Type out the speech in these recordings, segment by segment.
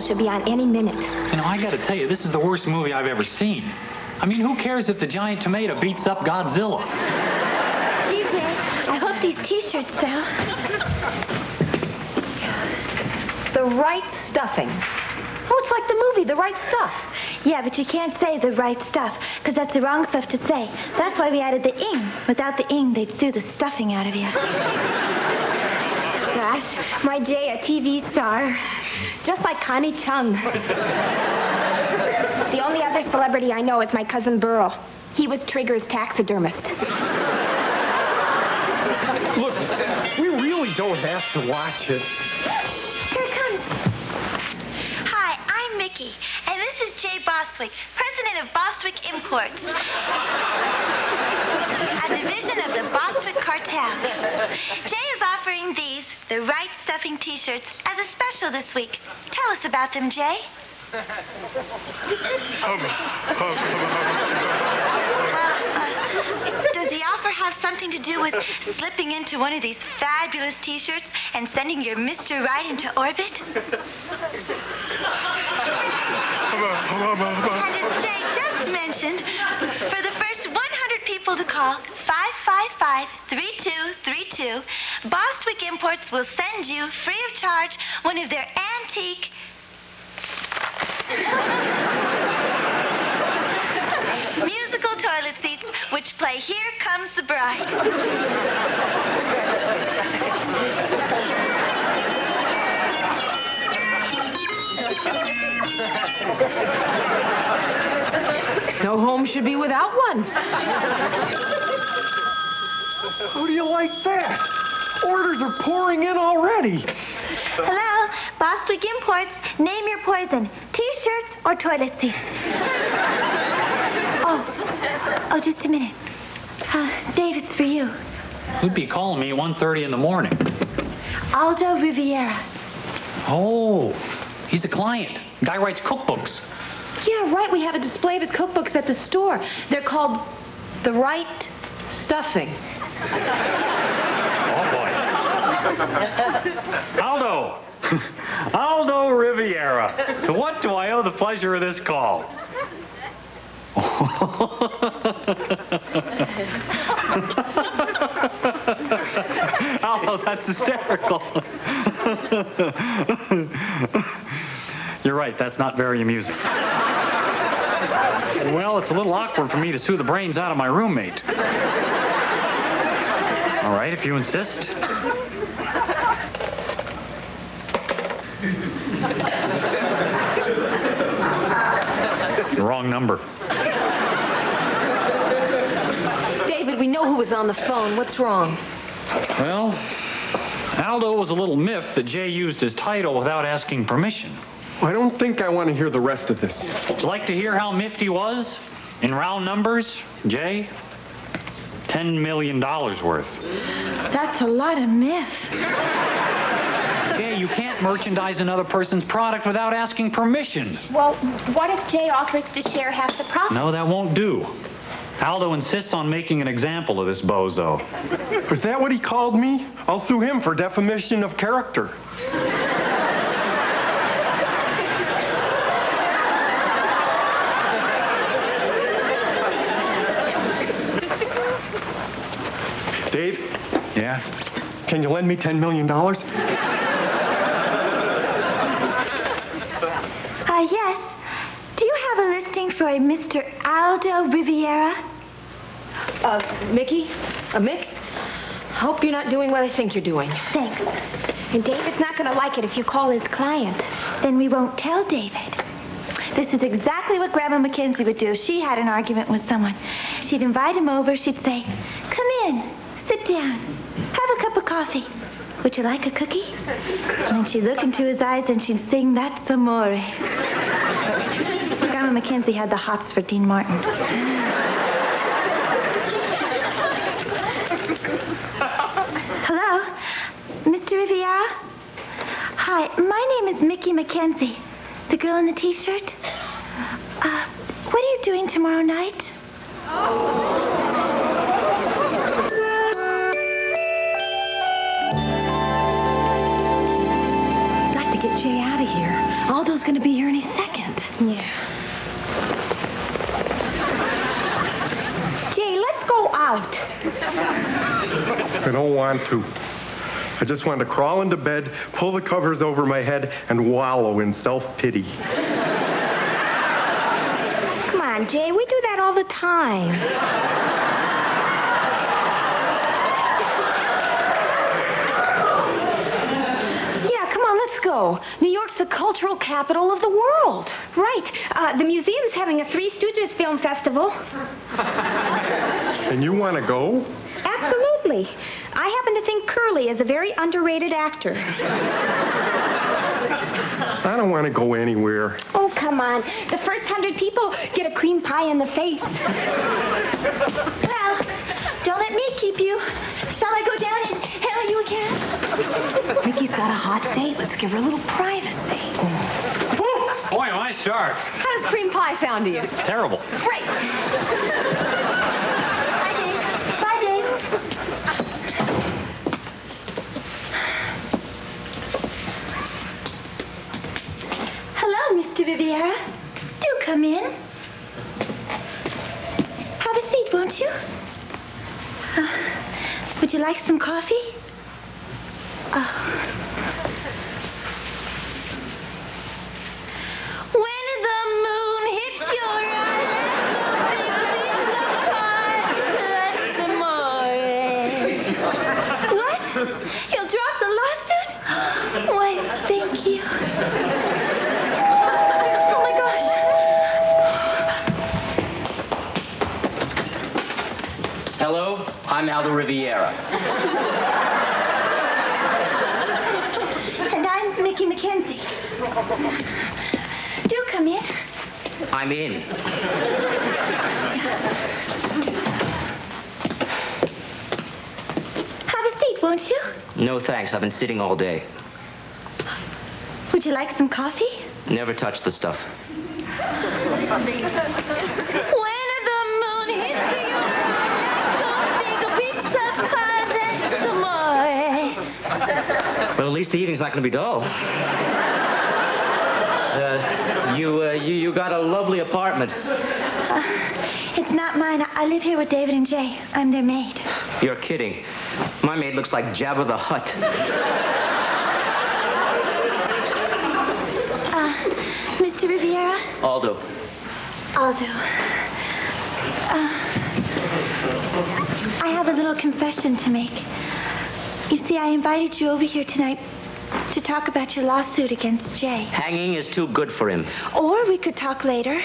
special should be on any minute. You know, I gotta tell you, this is the worst movie I've ever seen. I mean, who cares if the giant tomato beats up Godzilla? Gee, Jay, I hope these T-shirts sell. The right stuffing. Oh, it's like the movie, The Right Stuff. Yeah, but you can't say the right stuff, because that's the wrong stuff to say. That's why we added the ing. Without the ing, they'd sue the stuffing out of you. Gosh, my Jay, a TV star. Just like Connie Chung. The only other celebrity I know is my cousin Burl. He was Trigger's taxidermist. Look, we really don't have to watch it. Here it comes. Hi, I'm Mickey, and this is Jay Bostwick, president of Bostwick Imports. A division of the Bostwick Cartel. Jay is offering these, the right stuffing T-shirts, as a special this week. Tell us about them, Jay. Does the offer have something to do with slipping into one of these fabulous T-shirts and sending your Mr. Right into orbit? And as Jay just mentioned, for the first 100 people to call 555-3232, Bostwick Imports will send you, free of charge, one of their antique musical toilet seats, which play Here Comes the Bride. No home should be without one. How do you like that? Orders are pouring in already. Hello, Bostwick Imports. Name your poison. T-shirts or toilet seats? Oh, just a minute. Dave, it's for you. Who'd be calling me at 1:30 in the morning? Aldo Riviera. Oh, he's a client. Guy writes cookbooks. Yeah, right. We have a display of his cookbooks at the store. They're called The Right Stuffing. Oh, boy. Aldo. Aldo Riviera. To what do I owe the pleasure of this call? Aldo, that's hysterical. You're right, that's not very amusing. Well, it's a little awkward for me to sue the brains out of my roommate. All right, if you insist. The wrong number. David, we know who was on the phone. What's wrong? Well, Aldo was a little miffed that Jay used his title without asking permission. I don't think I want to hear the rest of this. Would you like to hear how miffed he was? In round numbers, Jay? $10 million worth. That's a lot of myth. Jay, you can't merchandise another person's product without asking permission. Well, what if Jay offers to share half the profit? No, that won't do. Aldo insists on making an example of this bozo. Was that what he called me? I'll sue him for defamation of character. Dave? Yeah? Can you lend me $10 million? Yes. Do you have a listing for a Mr. Aldo Riviera? Mickey? Mick? Hope you're not doing what I think you're doing. Thanks. And David's not going to like it if you call his client. Then we won't tell David. This is exactly what Grandma Mackenzie would do if she had an argument with someone. She'd invite him over. She'd say, "Come in, sit down, have a cup of coffee. Would you like a cookie?" And then she'd look into his eyes and she'd sing That's Amore. Grandma Mackenzie had the hots for Dean Martin. Hello, Mr. Riviera? Hi, my name is Mickey Mackenzie, the girl in the T-shirt. What are you doing tomorrow night? Got to get Jay out of here. Aldo's going to be here any second. Yeah. Jay, let's go out. I don't want to. I just want to crawl into bed, pull the covers over my head, and wallow in self-pity. Come on, Jay, we do that all the time. Yeah, come on, let's go. New York's the cultural capital of the world. Right. The museum's having a Three Stooges film festival. And you want to go? Absolutely. I happen to think Curly is a very underrated actor. I don't want to go anywhere. Oh, come on. The first 100 people get a cream pie in the face. Well, don't let me keep you. Shall I go down and hail you again? Mickey's got a hot date. Let's give her a little privacy. Boy, am I starved. How does cream pie sound to you? Terrible. Great. Bye, Dave. Bye, Dave. Hello, Mr. Riviera. Do come in. Have a seat, won't you? Would you like some coffee? When the moon hits your eyes, that's amore. What? He'll drop the lawsuit? Why, thank you. Oh, my gosh. Hello, I'm Aldo Riviera. And I'm Mickey Mackenzie. Do come in. I'm in. Have a seat, won't you? No thanks, I've been sitting all day. Would you like some coffee? Never touch the stuff. When the moon hits your eyes, go take a pizza pie, that's amore. Well, at least the evening's not going to be dull. You got a lovely apartment. It's not mine. I live here with David and Jay. I'm their maid. You're kidding. My maid looks like Jabba the Hutt. Mr. Riviera? Aldo. Aldo. I have a little confession to make. You see, I invited you over here tonight to talk about your lawsuit against Jay. Hanging is too good for him. Or we could talk later.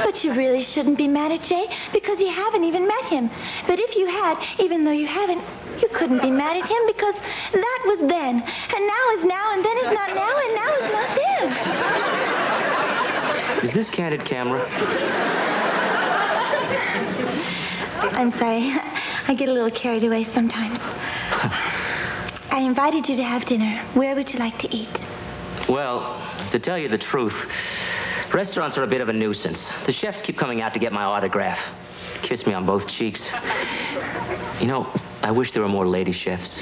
But you really shouldn't be mad at Jay because you haven't even met him. But if you had, even though you haven't, you couldn't be mad at him because that was then. And now is now, and then is not now, and now is not then. Is this candid camera? I'm sorry. I get a little carried away sometimes. I invited you to have dinner. Where would you like to eat? Well, to tell you the truth, restaurants are a bit of a nuisance. The chefs keep coming out to get my autograph. Kiss me on both cheeks. You know, I wish there were more lady chefs.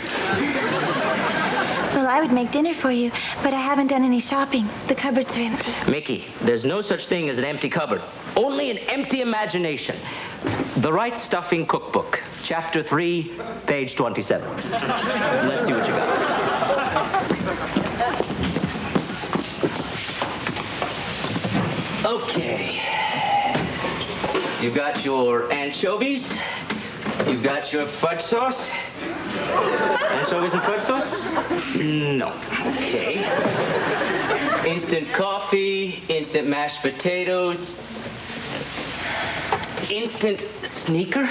Well, I would make dinner for you, but I haven't done any shopping. The cupboards are empty. Mickey, there's no such thing as an empty cupboard. Only an empty imagination. The Right Stuffing Cookbook, Chapter 3, page 27. Let's see what you got. Okay. You've got your anchovies. You've got your fudge sauce. Anchovies and fudge sauce? No. Okay. Instant coffee, instant mashed potatoes, instant sneaker.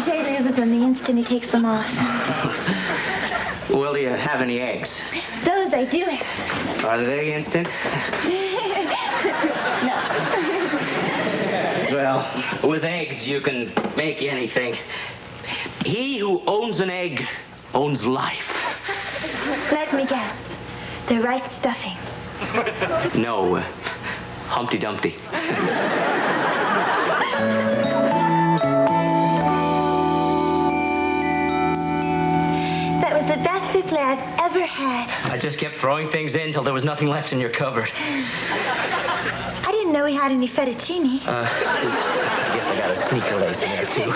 Jay loses them the instant he takes them off. Well, do you have any eggs? Those I do have. Are they instant? No. Well, with eggs, you can make anything. He who owns an egg owns life. Let me guess. The right stuffing. No, Humpty Dumpty. That was the best souffle Dad ever had. I just kept throwing things in until there was nothing left in your cupboard. I didn't know he had any fettuccine. I guess I got a sneaker lace in there, too.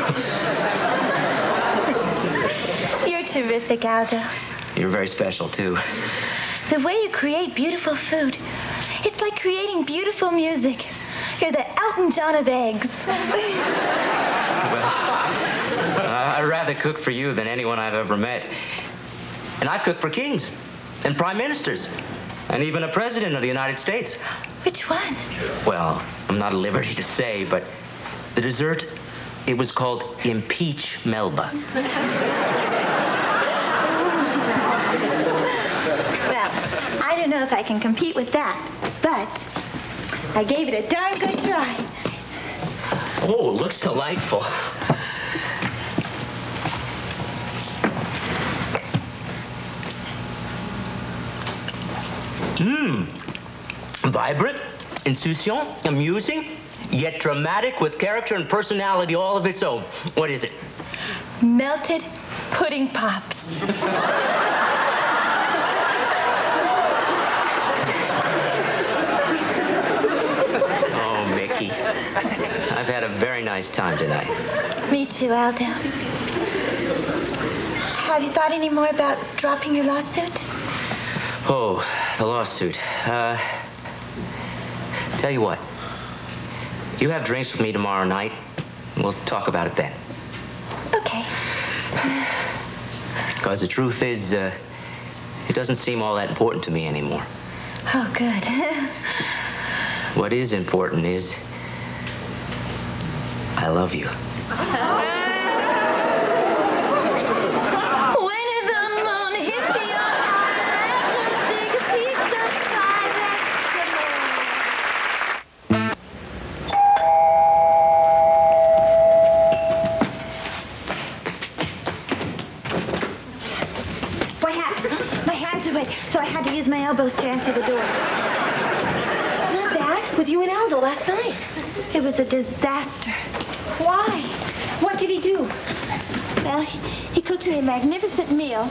You're terrific, Aldo. You're very special, too. The way you create beautiful food, it's like creating beautiful music. You're the Elton John of eggs. Well, I'd rather cook for you than anyone I've ever met. And I've cooked for kings and prime ministers and even a president of the United States. Which one? Well, I'm not at liberty to say, but the dessert, it was called Impeach Melba. Well, I don't know if I can compete with that, but I gave it a darn good try. Oh, it looks delightful. Vibrant, insouciant, amusing, yet dramatic with character and personality all of its own. What is it? Melted pudding pops. Oh, Mickey. I've had a very nice time tonight. Me too, Aldo. Have you thought any more about dropping your lawsuit? Oh, the lawsuit. Tell you what. You have drinks with me tomorrow night. We'll talk about it then. Okay. Because the truth is, it doesn't seem all that important to me anymore. Oh, good. What is important is I love you. When the moon hits your eye, take a piece of pie, that's What happened? My hands are wet, so I had to use my elbows to answer the door. Not bad. With you and Aldo last night. It was a disaster. Why? What did he do? Well, he cooked me a magnificent meal.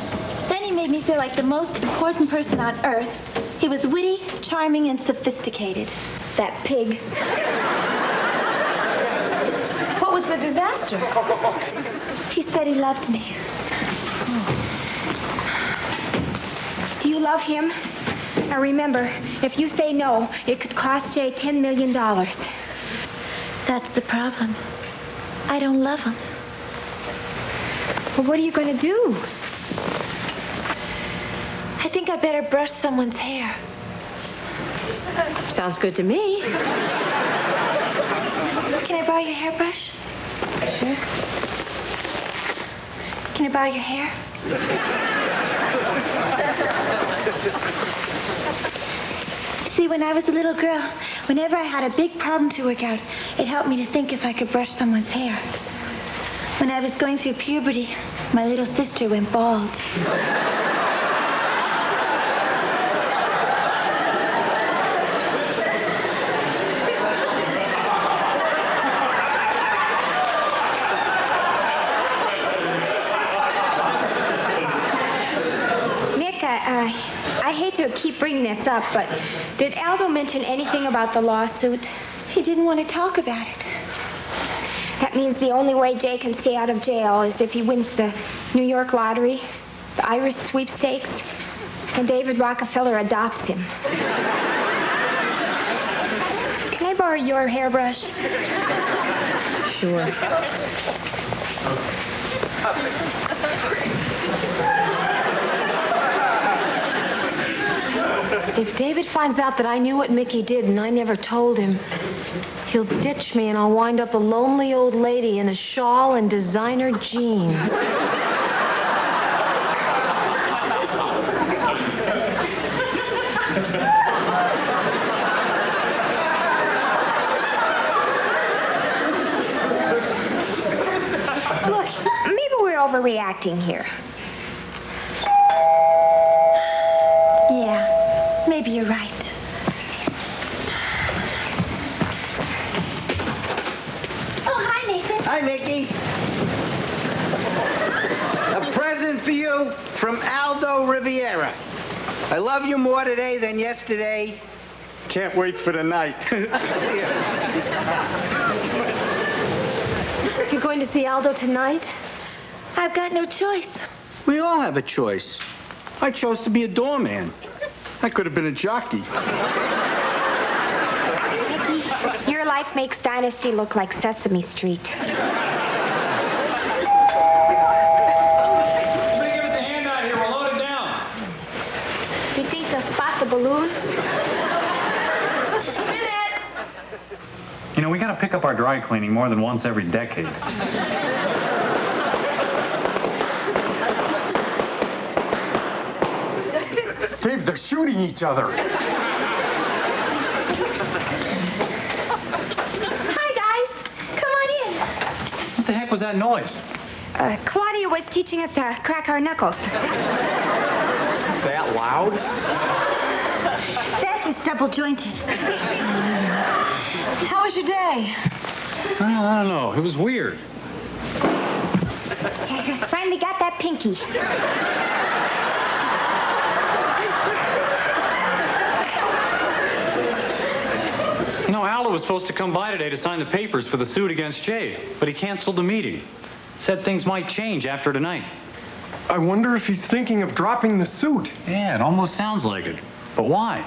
Then he made me feel like the most important person on earth. He was witty, charming, and sophisticated. That pig. What was the disaster? He said he loved me. Do you love him? Now remember, if you say no, it could cost Jay $10 million. That's the problem. I don't love him. Well, what are you going to do? I think I better brush someone's hair. Sounds good to me. Can I borrow your hairbrush? Sure. Can I borrow your hair? See, when I was a little girl, whenever I had a big problem to work out, it helped me to think if I could brush someone's hair. When I was going through puberty, my little sister went bald. Nick, I hate to keep bringing this up, but did Aldo mention anything about the lawsuit? He didn't want to talk about it. That means the only way Jay can stay out of jail is if he wins the New York lottery, the Irish sweepstakes, and David Rockefeller adopts him. Can I borrow your hairbrush? Sure. If David finds out that I knew what Mickey did and I never told him, he'll ditch me and I'll wind up a lonely old lady in a shawl and designer jeans. Look, maybe we're overreacting here. Yeah, maybe you're right. Oh, hi, Nathan. Hi, Mickey. A present. present for you from Aldo Riviera. I love you more today than yesterday. Can't wait for the night. You're going to see Aldo tonight? I've got no choice. We all have a choice. I chose to be a doorman. I could have been a jockey. Mickey, your life makes Dynasty look like Sesame Street. Give us a hand out here. We're loaded down. Do you think they'll spot the balloons? You know, we gotta pick up our dry cleaning more than once every decade. Dave, they're shooting each other. Hi, guys. Come on in. What the heck was that noise? Claudia was teaching us to crack our knuckles. That loud? Beth is double jointed. How was your day? I don't know. It was weird. Finally got that pinky. You know, Aldo was supposed to come by today to sign the papers for the suit against Jay, but he canceled the meeting. Said things might change after tonight. I wonder if he's thinking of dropping the suit. Yeah, it almost sounds like it. But why?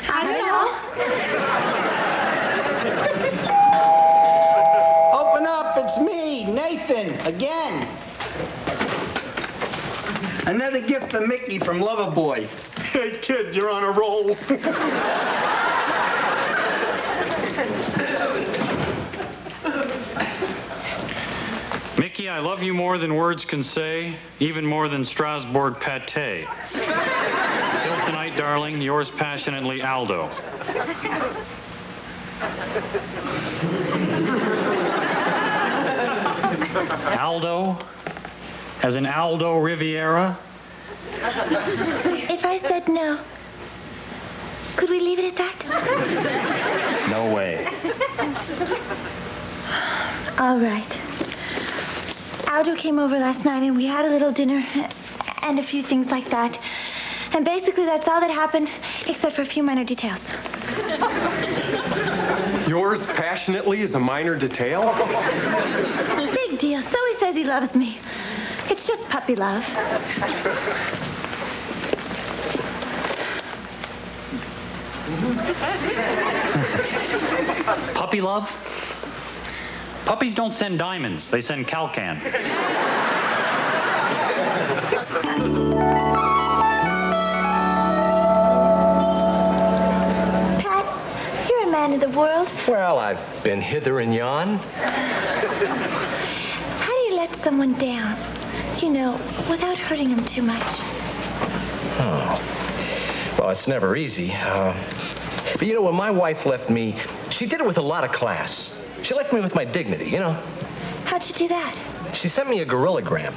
I don't know. Open up, it's me, Nathan, again. Another gift for Mickey from Loverboy. Hey, kid, you're on a roll. Mickey, I love you more than words can say, even more than Strasbourg pate. Till tonight, darling, yours passionately, Aldo. Aldo? As in Aldo Riviera? If I said no, could we leave it at that? No way. All right. Aldo came over last night and we had a little dinner and a few things like that. And basically that's all that happened, except for a few minor details. Yours passionately is a minor detail? Big deal. So he says he loves me. It's just puppy love. Puppy love? Puppies don't send diamonds. They send Calcan. Pat, you're a man of the world. Well, I've been hither and yon. How do you let someone down? You know, without hurting him too much. Oh. Well, it's never easy. But you know, when my wife left me, she did it with a lot of class. She left me with my dignity, you know. How'd you do that? She sent me a gorillagram.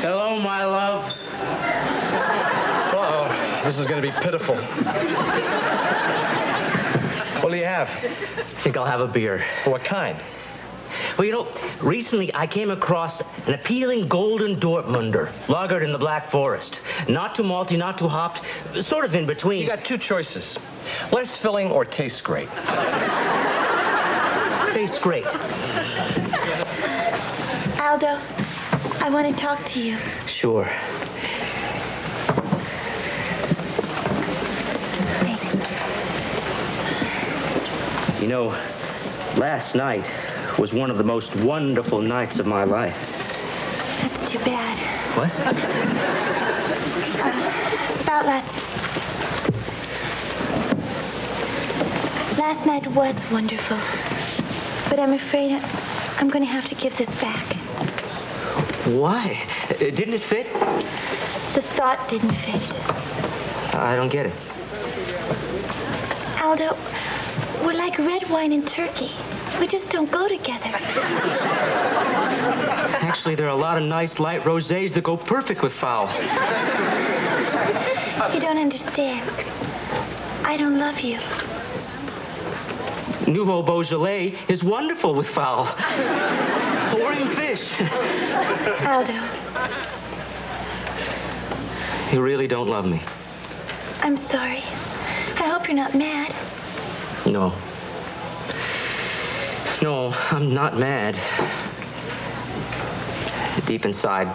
Hello, my love. Uh-oh, this is going to be pitiful. What do you have? I think I'll have a beer. What kind? Well, you know, recently I came across an appealing golden Dortmunder, lagered in the Black Forest. Not too malty, not too hopped, sort of in between. You got two choices. Less filling or tastes great. Tastes great. Aldo, I want to talk to you. Sure. You know, last night was one of the most wonderful nights of my life. That's too bad. What? About last night was wonderful. But I'm afraid I'm going to have to give this back. Why? Didn't it fit? The thought didn't fit. I don't get it. Aldo, we're like red wine and turkey. We just don't go together. Actually, there are a lot of nice light rosés that go perfect with foul. You don't understand. I don't love you. Nouveau Beaujolais is wonderful with fowl. Or in fish. Aldo, You really don't love me? I'm sorry. I hope you're not mad. No. No, I'm not mad. Deep inside,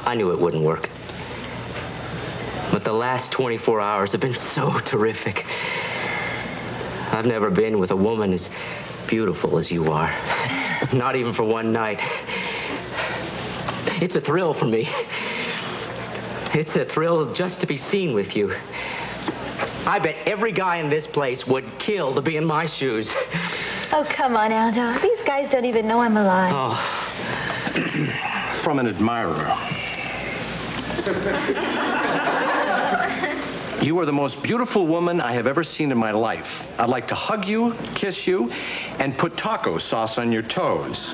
I knew it wouldn't work. But the last 24 hours have been so terrific. I've never been with a woman as beautiful as you are. Not even for one night. It's a thrill for me. It's a thrill just to be seen with you. I bet every guy in this place would kill to be in my shoes. Oh, come on, Aldo. These guys don't even know I'm alive. Oh. From an admirer. You are the most beautiful woman I have ever seen in my life. I'd like to hug you, kiss you, and put taco sauce on your toes.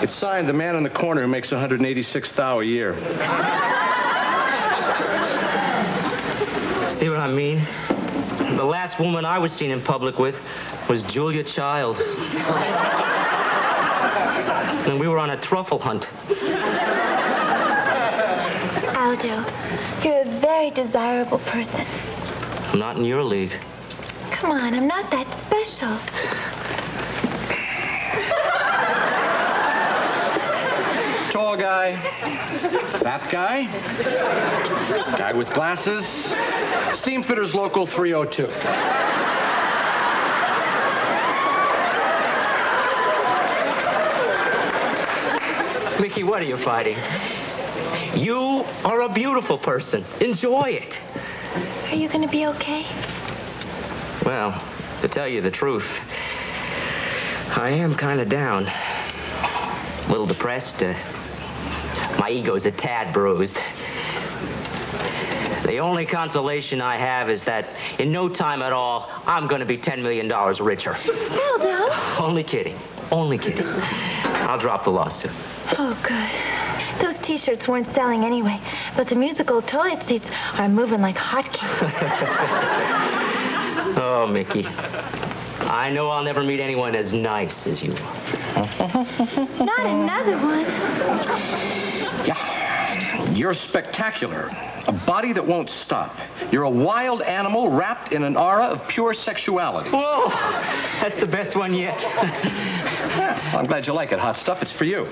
It's signed the man in the corner who makes $186,000 a year. See what I mean? The last woman I was seen in public with was Julia Child. And we were on a truffle hunt. Aldo, you're a very desirable person. I'm not in your league. Come on, I'm not that special. Tall guy, fat guy, guy with glasses, Steamfitters Local 302. Mickey, what are you fighting? You are a beautiful person. Enjoy it. Are you going to be okay? Well, to tell you the truth, I am kind of down. A little depressed. My ego's a tad bruised. The only consolation I have is that in no time at all, I'm going to be $10 million richer. Aldo? Only kidding. Only kidding. I'll drop the lawsuit. Oh, good. Those T-shirts weren't selling anyway, but the musical toilet seats are moving like hotcakes. Oh, Mickey. I know I'll never meet anyone as nice as you are. Not another one. Yeah, you're spectacular. A body that won't stop. You're a wild animal wrapped in an aura of pure sexuality. Whoa! That's the best one yet. Well, I'm glad you like it, hot stuff. It's for you.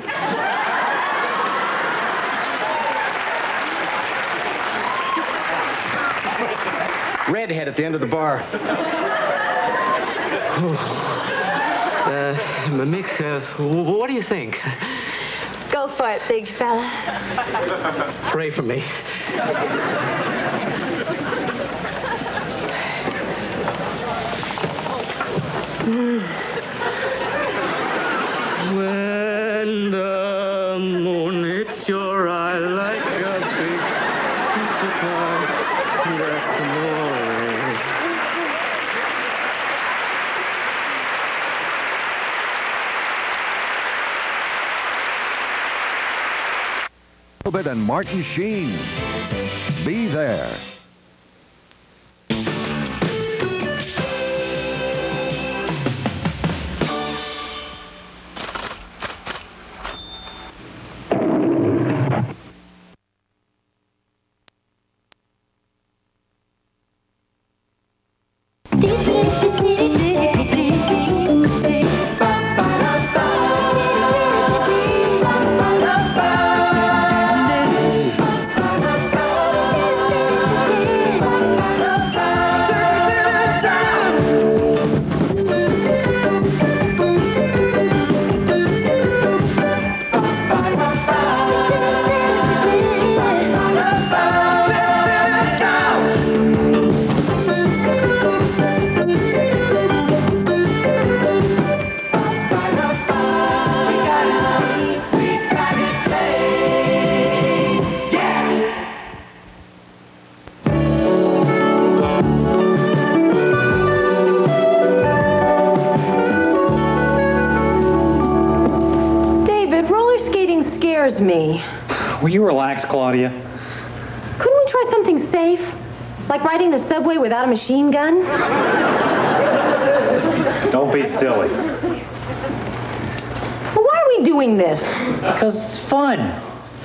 Redhead at the end of the bar. Mick, what do you think? Go for it, big fella. Pray for me. When the moon hits your eye like a big pizza pie, that's more. And Martin Sheen. Be there. Me. Will you relax, Claudia? Couldn't we try something safe? Like riding the subway without a machine gun? Don't be silly. Well, why are we doing this? Because it's fun.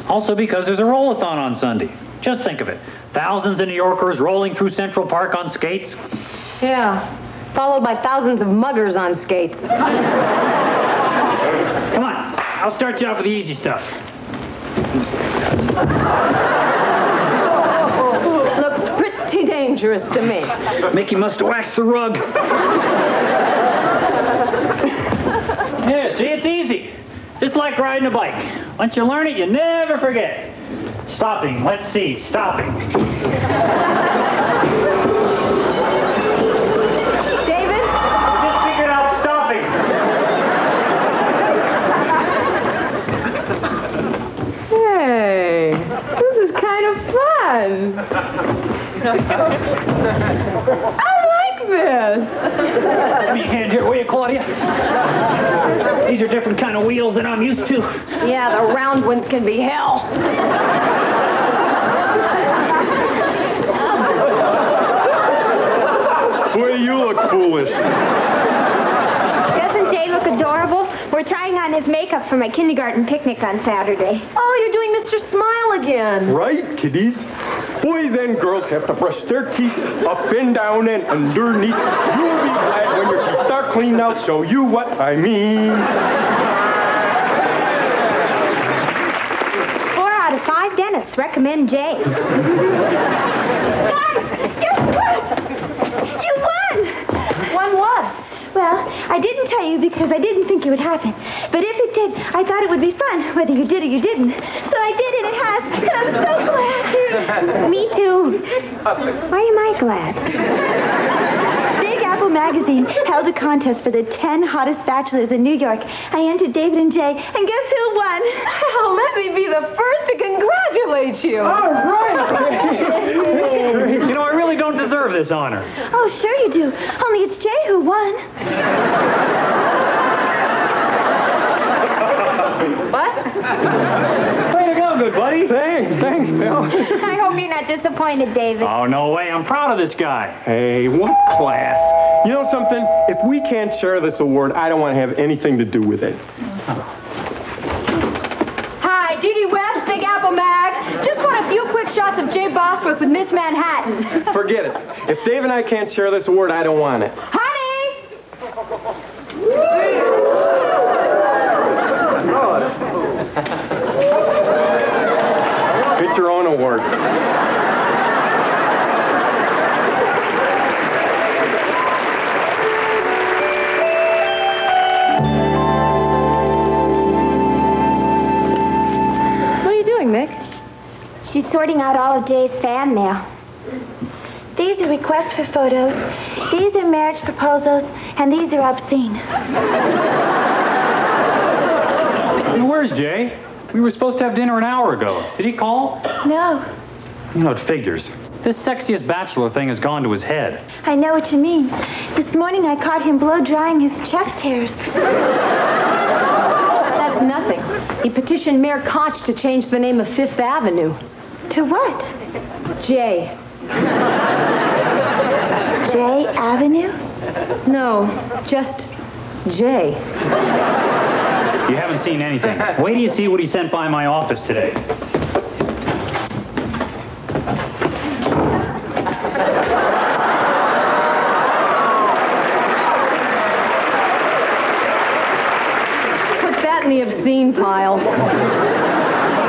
Also because there's a roll-a-thon on Sunday. Just think of it. Thousands of New Yorkers rolling through Central Park on skates. Yeah, followed by thousands of muggers on skates. Come on, I'll start you off with the easy stuff. Looks pretty dangerous to me. Mickey must have waxed the rug. Yeah, see, it's easy. Just like riding a bike. Once you learn it, you never forget. Stopping, let's see, stopping. David? I just figured out stopping. Hey, this is kind of fun. I like this. Give me a hand here, will you, Claudia? These are different kind of wheels than I'm used to. Yeah, the round ones can be hell. Boy, you look foolish. Doesn't Jay look adorable? We're trying on his makeup for my kindergarten picnic on Saturday. Oh, you're doing Mr. Smile again. Right, kiddies? Boys and girls have to brush their teeth up and down and underneath. You'll be glad when your teeth are clean. I'll show you what I mean. 4 out of 5 dentists recommend Jay. Guys, guess what? You won! Won what? Well, I didn't tell you because I didn't think it would happen. But if it did, I thought it would be fun, whether you did or you didn't. So I did, and it has, and I'm so glad. Me too. Why am I glad? Big Apple Magazine held a contest for the 10 hottest bachelors in New York. I entered David and Jay, and guess who won? Well, let me be the first to congratulate you. All right. You know, I really don't deserve this honor. Oh, sure you do. Only it's Jay who won. What? Way to go, good buddy. Thanks, Bill. I hope you're not disappointed, David. Oh, no way. I'm proud of this guy. Hey, what class? You know something? If we can't share this award, I don't want to have anything to do with it. Hi, Dee West, Big Apple Mag. Just want a few quick shots of Jay Bostwick with Miss Manhattan. Forget it. If Dave and I can't share this award, I don't want it. Honey! Get your own award. What are you doing, Mick? She's sorting out all of Jay's fan mail. These are requests for photos. These are marriage proposals, and these are obscene. Where's Jay? We were supposed to have dinner an hour ago. Did he call? No, You know, it figures. This sexiest bachelor thing has gone to his head. I know what you mean. This morning I caught him blow-drying his chest hairs. That's nothing. He petitioned Mayor Koch to change the name of Fifth Avenue. To what? Jay. J Avenue? No, just Jay. You haven't seen anything. Wait till you see what he sent by my office today. Put that in the obscene pile.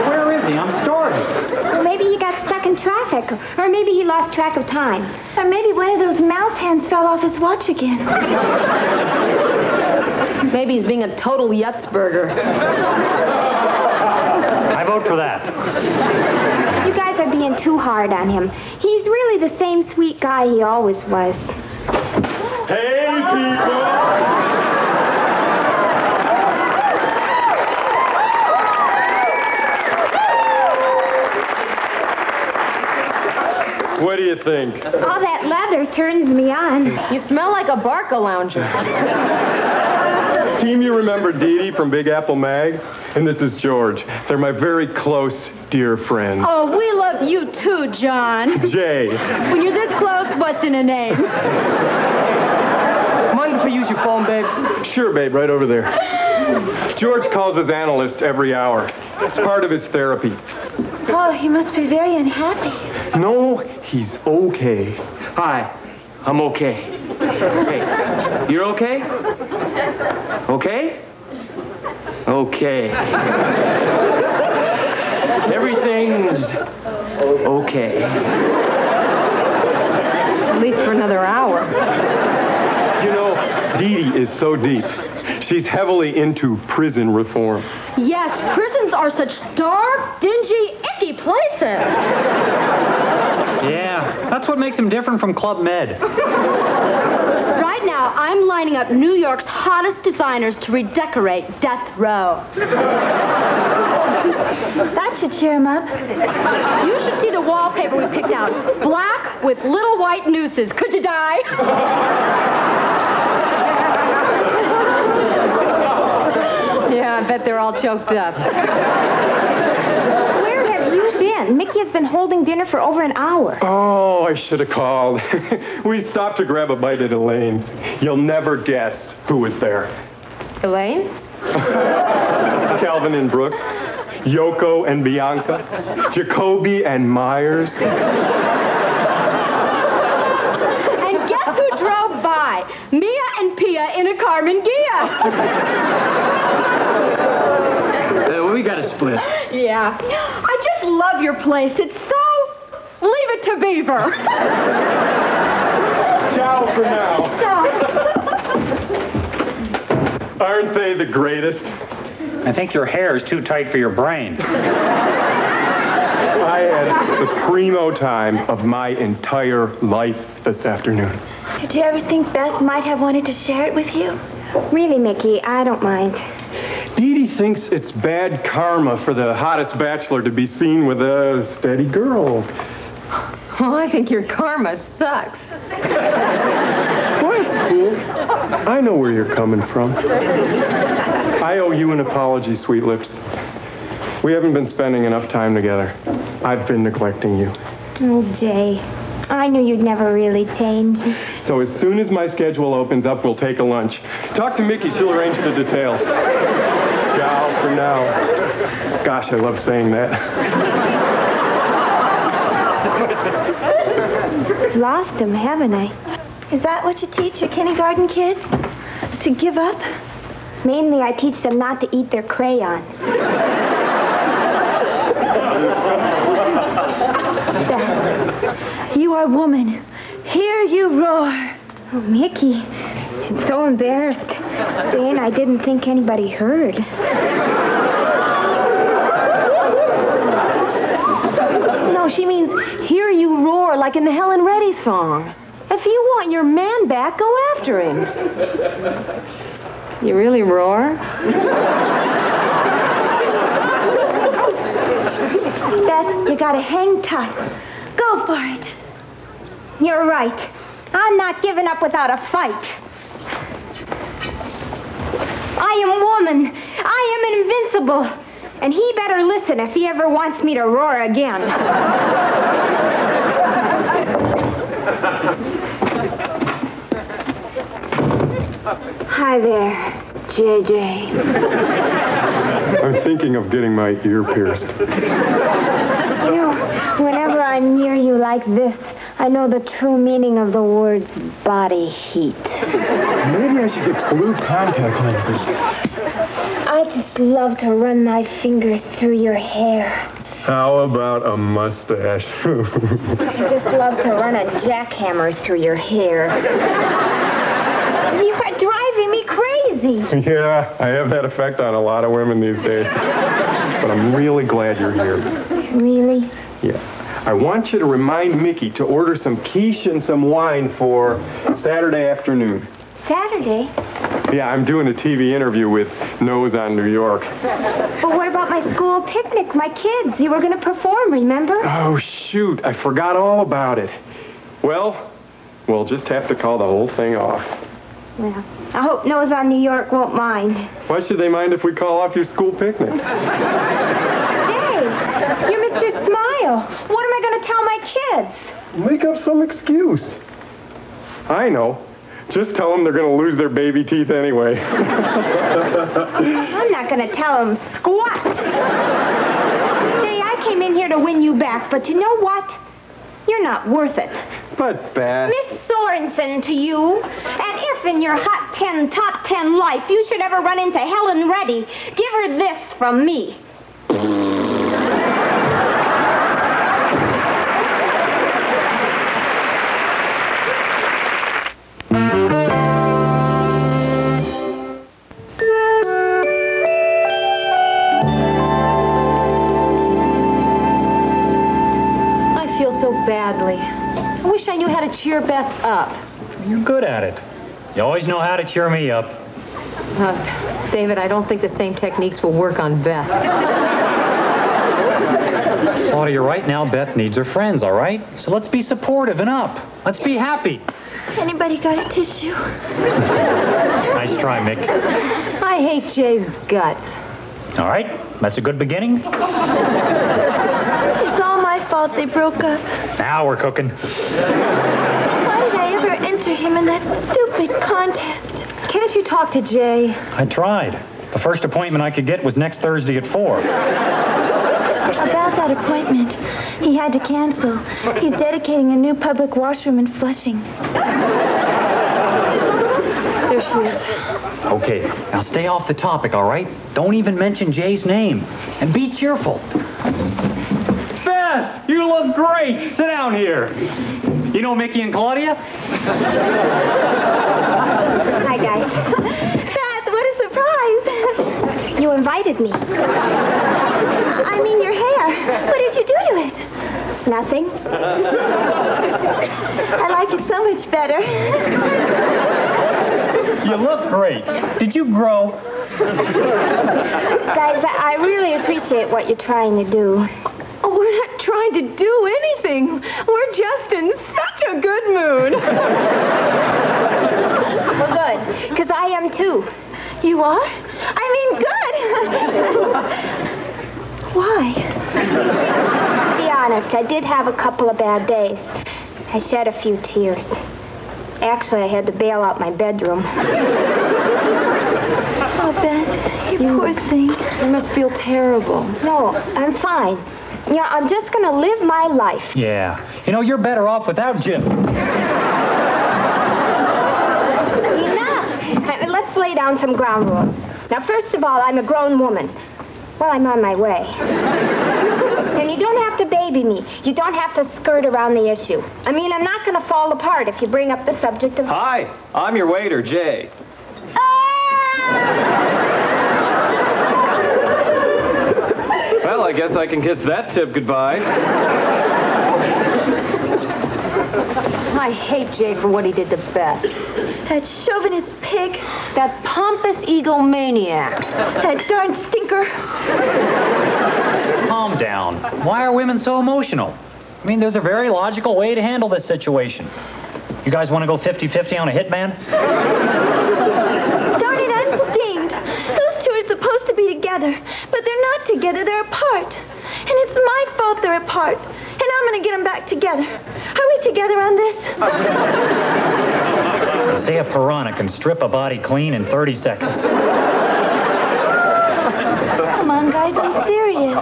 Where is he? I'm starving. Well, maybe he got stuck in traffic, or maybe he lost track of time. Or maybe one of those mouse hands fell off his watch again. Maybe he's being a total Yutzberger. I vote for that. You guys are being too hard on him. He's really the same sweet guy he always was. Hey, people! What do you think? All that leather turns me on. You smell like a Barca lounger. Team, you remember Dee Dee from Big Apple Mag? And this is George. They're my very close, dear friends. Oh, we love You too, John. Jay. When you're this close, what's in a name? Mind if I use your phone, babe? Sure, babe, right over there. George calls his analyst every hour. It's part of his therapy. Oh, he must be very unhappy. No, he's okay. Hi, I'm okay. Hey, you're okay? Okay? Okay. Everything's okay. At least for another hour. You know, Dee Dee is so deep. She's heavily into prison reform. Yes, prisons are such dark, dingy, icky places. Yeah, that's what makes him different from Club Med. Right now, I'm lining up New York's hottest designers to redecorate Death Row. That should cheer him up. You should see the wallpaper we picked out. Black with little white nooses. Could you die? Yeah, I bet they're all choked up. Where have you been? Mickey has been holding dinner for over an hour. Oh, I should have called. We stopped to grab a bite at Elaine's. You'll never guess who was there. Elaine? Calvin and Brooke, Yoko and Bianca, Jacoby and Myers. And guess who drove by? Mia and Pia in a Carmen Gia. We got to split. Yeah. I just love your place. It's so... Leave it to Beaver. Ciao for now. So... Aren't they the greatest? I think your hair is too tight for your brain. I had the primo time of my entire life this afternoon. Did you ever think Beth might have wanted to share it with you? Really, Mickey, I don't mind. Dee Dee thinks it's bad karma for the hottest bachelor to be seen with a steady girl. Oh, I think your karma sucks. Well, it's cool. I know where you're coming from. I owe you an apology, Sweet Lips. We haven't been spending enough time together. I've been neglecting you. Oh, Jay, I knew you'd never really change. So as soon as my schedule opens up, we'll take a lunch. Talk to Mickey. She'll arrange the details. Ciao for now. Gosh, I love saying that. Lost him, haven't I? Is that what you teach your kindergarten kids? To give up? Mainly, I teach them not to eat their crayons. You are woman. Hear you roar. Oh, Mickey, I'm so embarrassed. Jane, I didn't think anybody heard. No, she means hear you roar like in the Helen Reddy song. If you want your man back, go after him. You really roar? Beth, you gotta hang tough. Go for it. You're right. I'm not giving up without a fight. I am woman. I am invincible. And he better listen if he ever wants me to roar again. Hi there, JJ. I'm thinking of getting my ear pierced. You know, whenever I'm near you like this, I know the true meaning of the words body heat. Maybe I should get blue contact lenses. I just love to run my fingers through your hair. How about a mustache? I just love to run a jackhammer through your hair. You are driving me crazy. Yeah, I have that effect on a lot of women these days. But I'm really glad you're here. Really? Yeah. I want you to remind Mickey to order some quiche and some wine for Saturday afternoon. Saturday? Yeah, I'm doing a TV interview with Nose on New York. But what about my school picnic, my kids? You were going to perform, remember? Oh, shoot. I forgot all about it. Well, we'll just have to call the whole thing off. Well, I hope Nose on New York won't mind. Why should they mind if we call off your school picnic? Hey, You're Mr. Smile. What am I going to tell my kids? Make up some excuse. I know. Just tell them they're going to lose their baby teeth anyway. I'm not going to tell them squat. Say, I came in here to win you back, but you know what? You're not worth it. But, Beth... Miss Sorensen to you. And if in your hot 10, top 10 life you should ever run into Helen Reddy, give her this from me. Badly. I wish I knew how to cheer Beth up. You're good at it. You always know how to cheer me up. David, I don't think the same techniques will work on Beth. Claudia, you're right now. Beth needs her friends, all right? So let's be supportive and up. Let's be happy. Anybody got a tissue? Nice try, Mick. I hate Jay's guts. All right, that's a good beginning. It's all my fault they broke up. Now we're cooking. Why did I ever enter him in that stupid contest? Can't you talk to Jay? I tried. The first appointment I could get was next Thursday at 4. About that appointment, he had to cancel. He's dedicating a new public washroom in Flushing. There she is. Okay, now stay off the topic, all right? Don't even mention Jay's name. And be cheerful. Beth, you look great. Sit down here. You know Mickey and Claudia? Hi, guys. Beth, what a surprise. You invited me. I mean, your hair. What did you do to it? Nothing. I like it so much better. You look great. Did you grow? Guys, I really appreciate what you're trying to do. Oh, we're not trying to do anything. We're just in such a good mood. Well, good, because I am too. You are? I mean, good. Why? To be honest, I did have a couple of bad days. I shed a few tears. Actually, I had to bail out my bedroom. Oh, Beth, you poor thing. You must feel terrible. No, I'm fine. Yeah, I'm just going to live my life. Yeah. You know, you're better off without Jim. Enough! Let's lay down some ground rules. Now, first of all, I'm a grown woman. Well, I'm on my way. And you don't have to baby me. You don't have to skirt around the issue. I mean, I'm not going to fall apart if you bring up the subject of... Hi, I'm your waiter, Jay. Well, I guess I can kiss that tip goodbye. I hate Jay for what he did to Beth. That chauvinist pig. That pompous egomaniac. That darn stinker. Calm down. Why are women so emotional? I mean, there's a very logical way to handle this situation. You guys want to go 50-50 on a hitman? Darn it, I'm steamed. Those two are supposed to be together, but they're not together, they're apart. And it's my fault they're apart. And I'm going to get them back together. Are we together on this? Say a piranha can strip a body clean in 30 seconds. Come on, guys, I'm serious.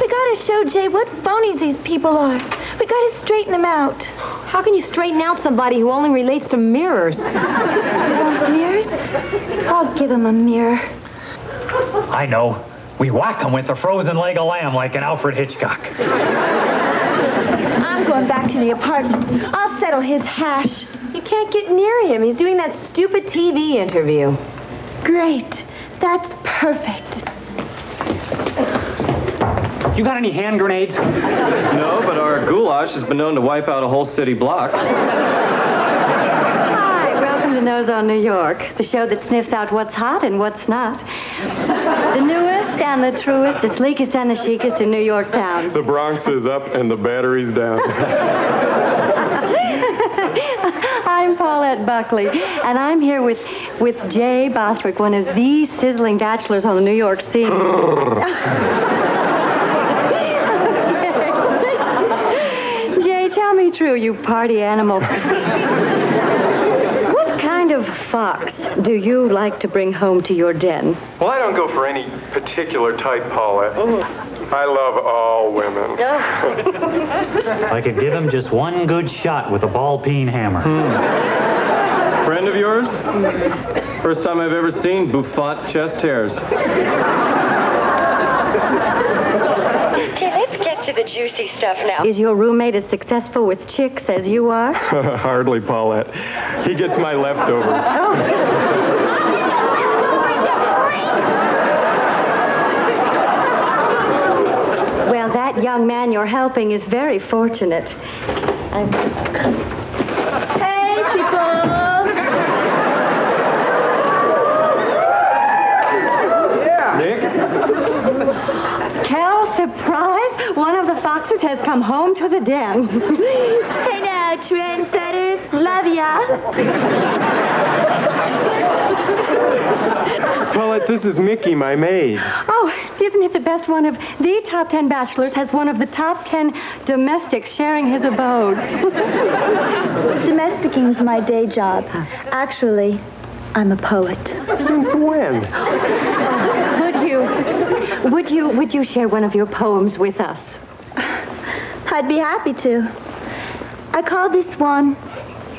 We gotta show Jay what phonies these people are. We gotta straighten them out. How can you straighten out somebody who only relates to mirrors? You want mirrors? I'll give him a mirror. I know. We whack him with a frozen leg of lamb like an Alfred Hitchcock. I'm going back to the apartment. I'll settle his hash. You can't get near him. He's doing that stupid TV interview. Great. That's perfect. You got any hand grenades? No, but our goulash has been known to wipe out a whole city block. Hi, welcome to Nose on New York, the show that sniffs out what's hot and what's not. The newest and the truest, the sleekest and the chicest in New York town. The Bronx is up and the battery's down. I'm Paulette Buckley, and I'm here with Jay Bostwick, one of the sizzling bachelors on the New York scene. very true, you party animal. What kind of fox do you like to bring home to your den? Well, I don't go for any particular type, Paulette. I love all women. I could give him just one good shot with a ball-peen hammer. Friend of yours? First time I've ever seen Buffat's chest hairs. Okay, let's get to the juicy stuff now. Is your roommate as successful with chicks as you are? Hardly, Paulette. He gets my leftovers. Well, that young man you're helping is very fortunate. Hey, people! Nick? Cal, surprise! One of the foxes has come home to the den. Hey now, trendsetters. Love ya. Paulette, this is Mickey, my maid. Oh, isn't it the best? One of the top 10 bachelors has one of the top 10 domestics sharing his abode. Domesticing's my day job. Actually, I'm a poet. Since when? Would you share one of your poems with us? I'd be happy to. I call this one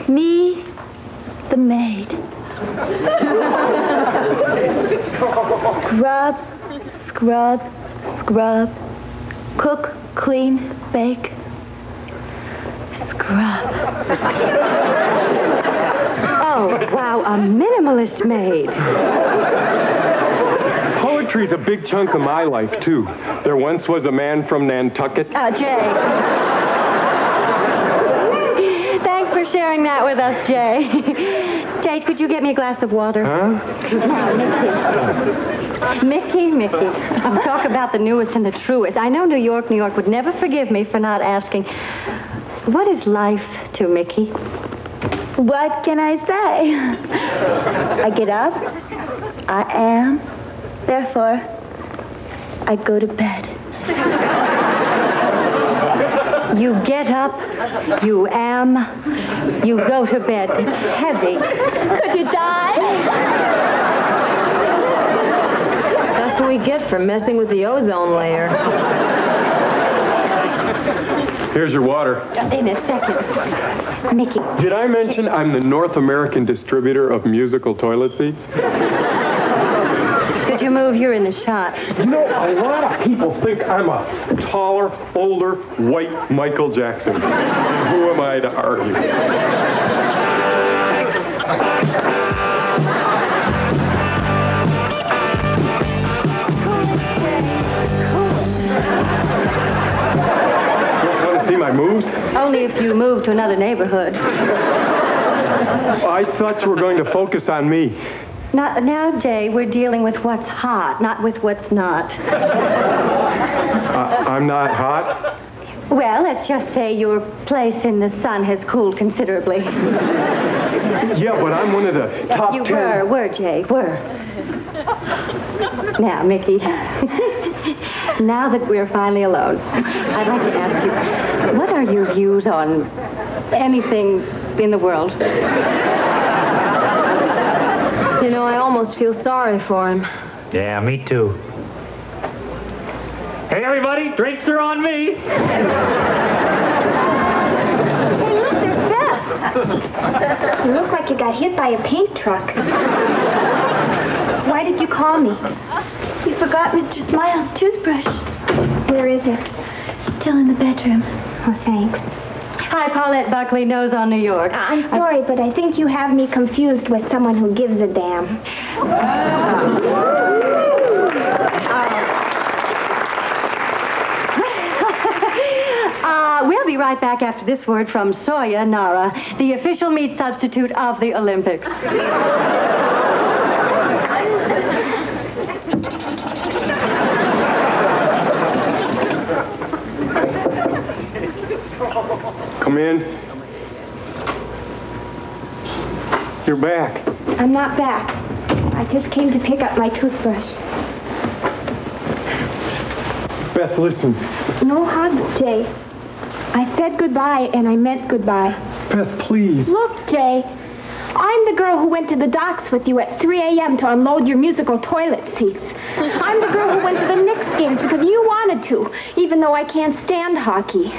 Me, the Maid. Scrub, scrub, scrub. Cook, clean, bake. Scrub. Oh, wow, a minimalist maid. Poetry's a big chunk of my life, too. There once was a man from Nantucket. Jay. Thanks for sharing that with us, Jay. Jay, could you get me a glass of water? Huh? Mickey. Talk about the newest and the truest. I know New York would never forgive me for not asking, what is life to Mickey? What can I say? I get up. I am. Therefore, I go to bed. You get up, you am, you go to bed. It's heavy. Could you die? That's what we get for messing with the ozone layer. Here's your water. In a second. Mickey. Did I mention I'm the North American distributor of musical toilet seats? Could you move? You're in the shot. You know, a lot of people think I'm a taller, older, white Michael Jackson. Who am I to argue? Want to see my moves? Only if you move to another neighborhood. I thought you were going to focus on me. Now, Jay, we're dealing with what's hot, not with what's not. I'm not hot? Well, let's just say your place in the sun has cooled considerably. Yeah, but I'm one of the top 10. You were, Jay, were. Now, Mickey, now that we're finally alone, I'd like to ask you, what are your views on anything in the world? You know, I almost feel sorry for him. Yeah, me too. Hey, everybody, drinks are on me. Hey, look, there's Beth. You look like you got hit by a paint truck. Why did you call me? You forgot Mr. Smile's toothbrush. Where is it? Still in the bedroom. Oh, thanks. Hi, Paulette Buckley, Nose on New York. I'm sorry, but I think you have me confused with someone who gives a damn. We'll be right back after this word from Soya Nara, the official meat substitute of the Olympics. Come in. You're back. I'm not back. I just came to pick up my toothbrush. Beth, listen. No hugs, Jay. I said goodbye, and I meant goodbye. Beth, please. Look, Jay, I'm the girl who went to the docks with you at 3 a.m. to unload your musical toilet seats. I'm the girl who went to the Knicks games because you wanted to, even though I can't stand hockey.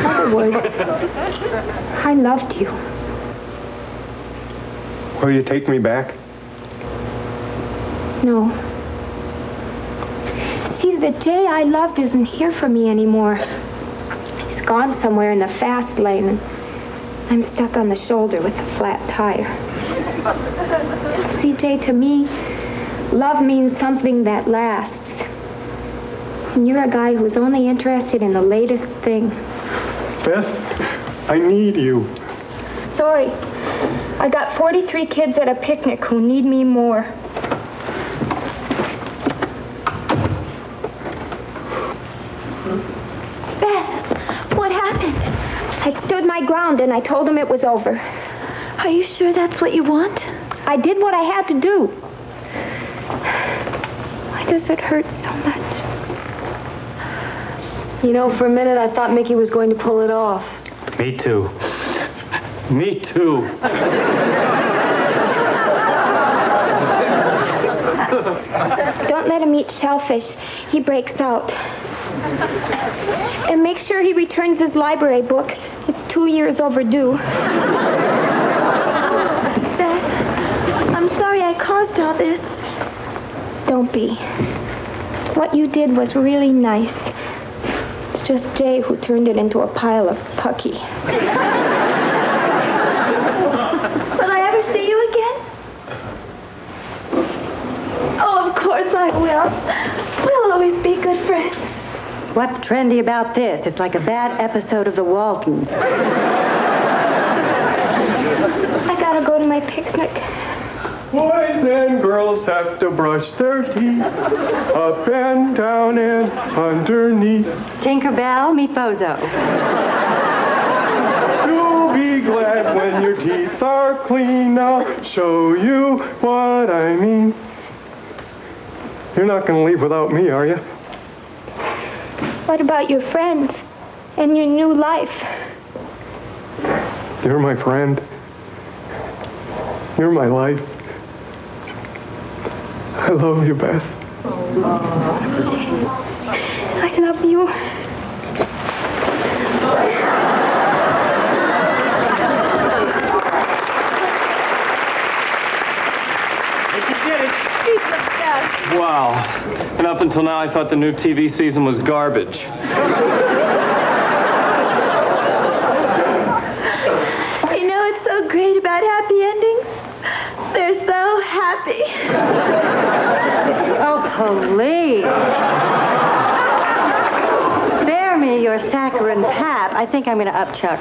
In other words, I loved you. Will you take me back? No. See, the Jay I loved isn't here for me anymore. He's gone somewhere in the fast lane, and I'm stuck on the shoulder with a flat tire. See, Jay, to me, love means something that lasts. And you're a guy who's only interested in the latest thing. Beth, I need you. Sorry. I got 43 kids at a picnic who need me more. Beth, what happened? I stood my ground and I told him it was over. Are you sure that's what you want? I did what I had to do. Why does it hurt so much? You know, for a minute I thought Mickey was going to pull it off. Me too. Me too. Don't let him eat shellfish. He breaks out. And make sure he returns his library book. It's 2 years overdue. Beth, I'm sorry I caused all this. Don't be. What you did was really nice. It's just Jay who turned it into a pile of pucky. Will I ever see you again? Oh, of course I will. We'll always be good friends. What's trendy about this? It's like a bad episode of The Waltons. I gotta go to my picnic. Boys and girls have to brush their teeth up and down and underneath. Tinkerbell, meet Bozo. You'll be glad when your teeth are clean. I'll show you what I mean. You're not going to leave without me, are you? What about your friends and your new life? You're my friend. You're my life. I love you, Beth. I love you. Wow. And up until now, I thought the new TV season was garbage. You know what's so great about happy endings? They're so happy. Oh, police. Spare me your saccharine pap. I think I'm going to up Chuck.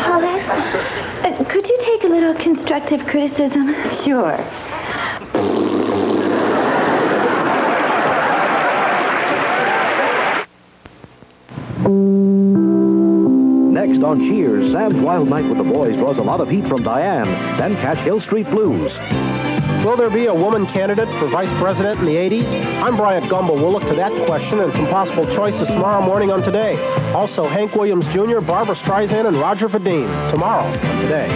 Paulette, could you take a little constructive criticism? Sure. Next on Cheers, Sam's Wild Night with the Boys draws a lot of heat from Diane. Then catch Hill Street Blues. Will there be a woman candidate for vice president in the 80s? I'm Bryant Gumbel. We'll look to that question and some possible choices tomorrow morning on Today. Also, Hank Williams Jr., Barbara Streisand, and Roger Vadim. Tomorrow on Today.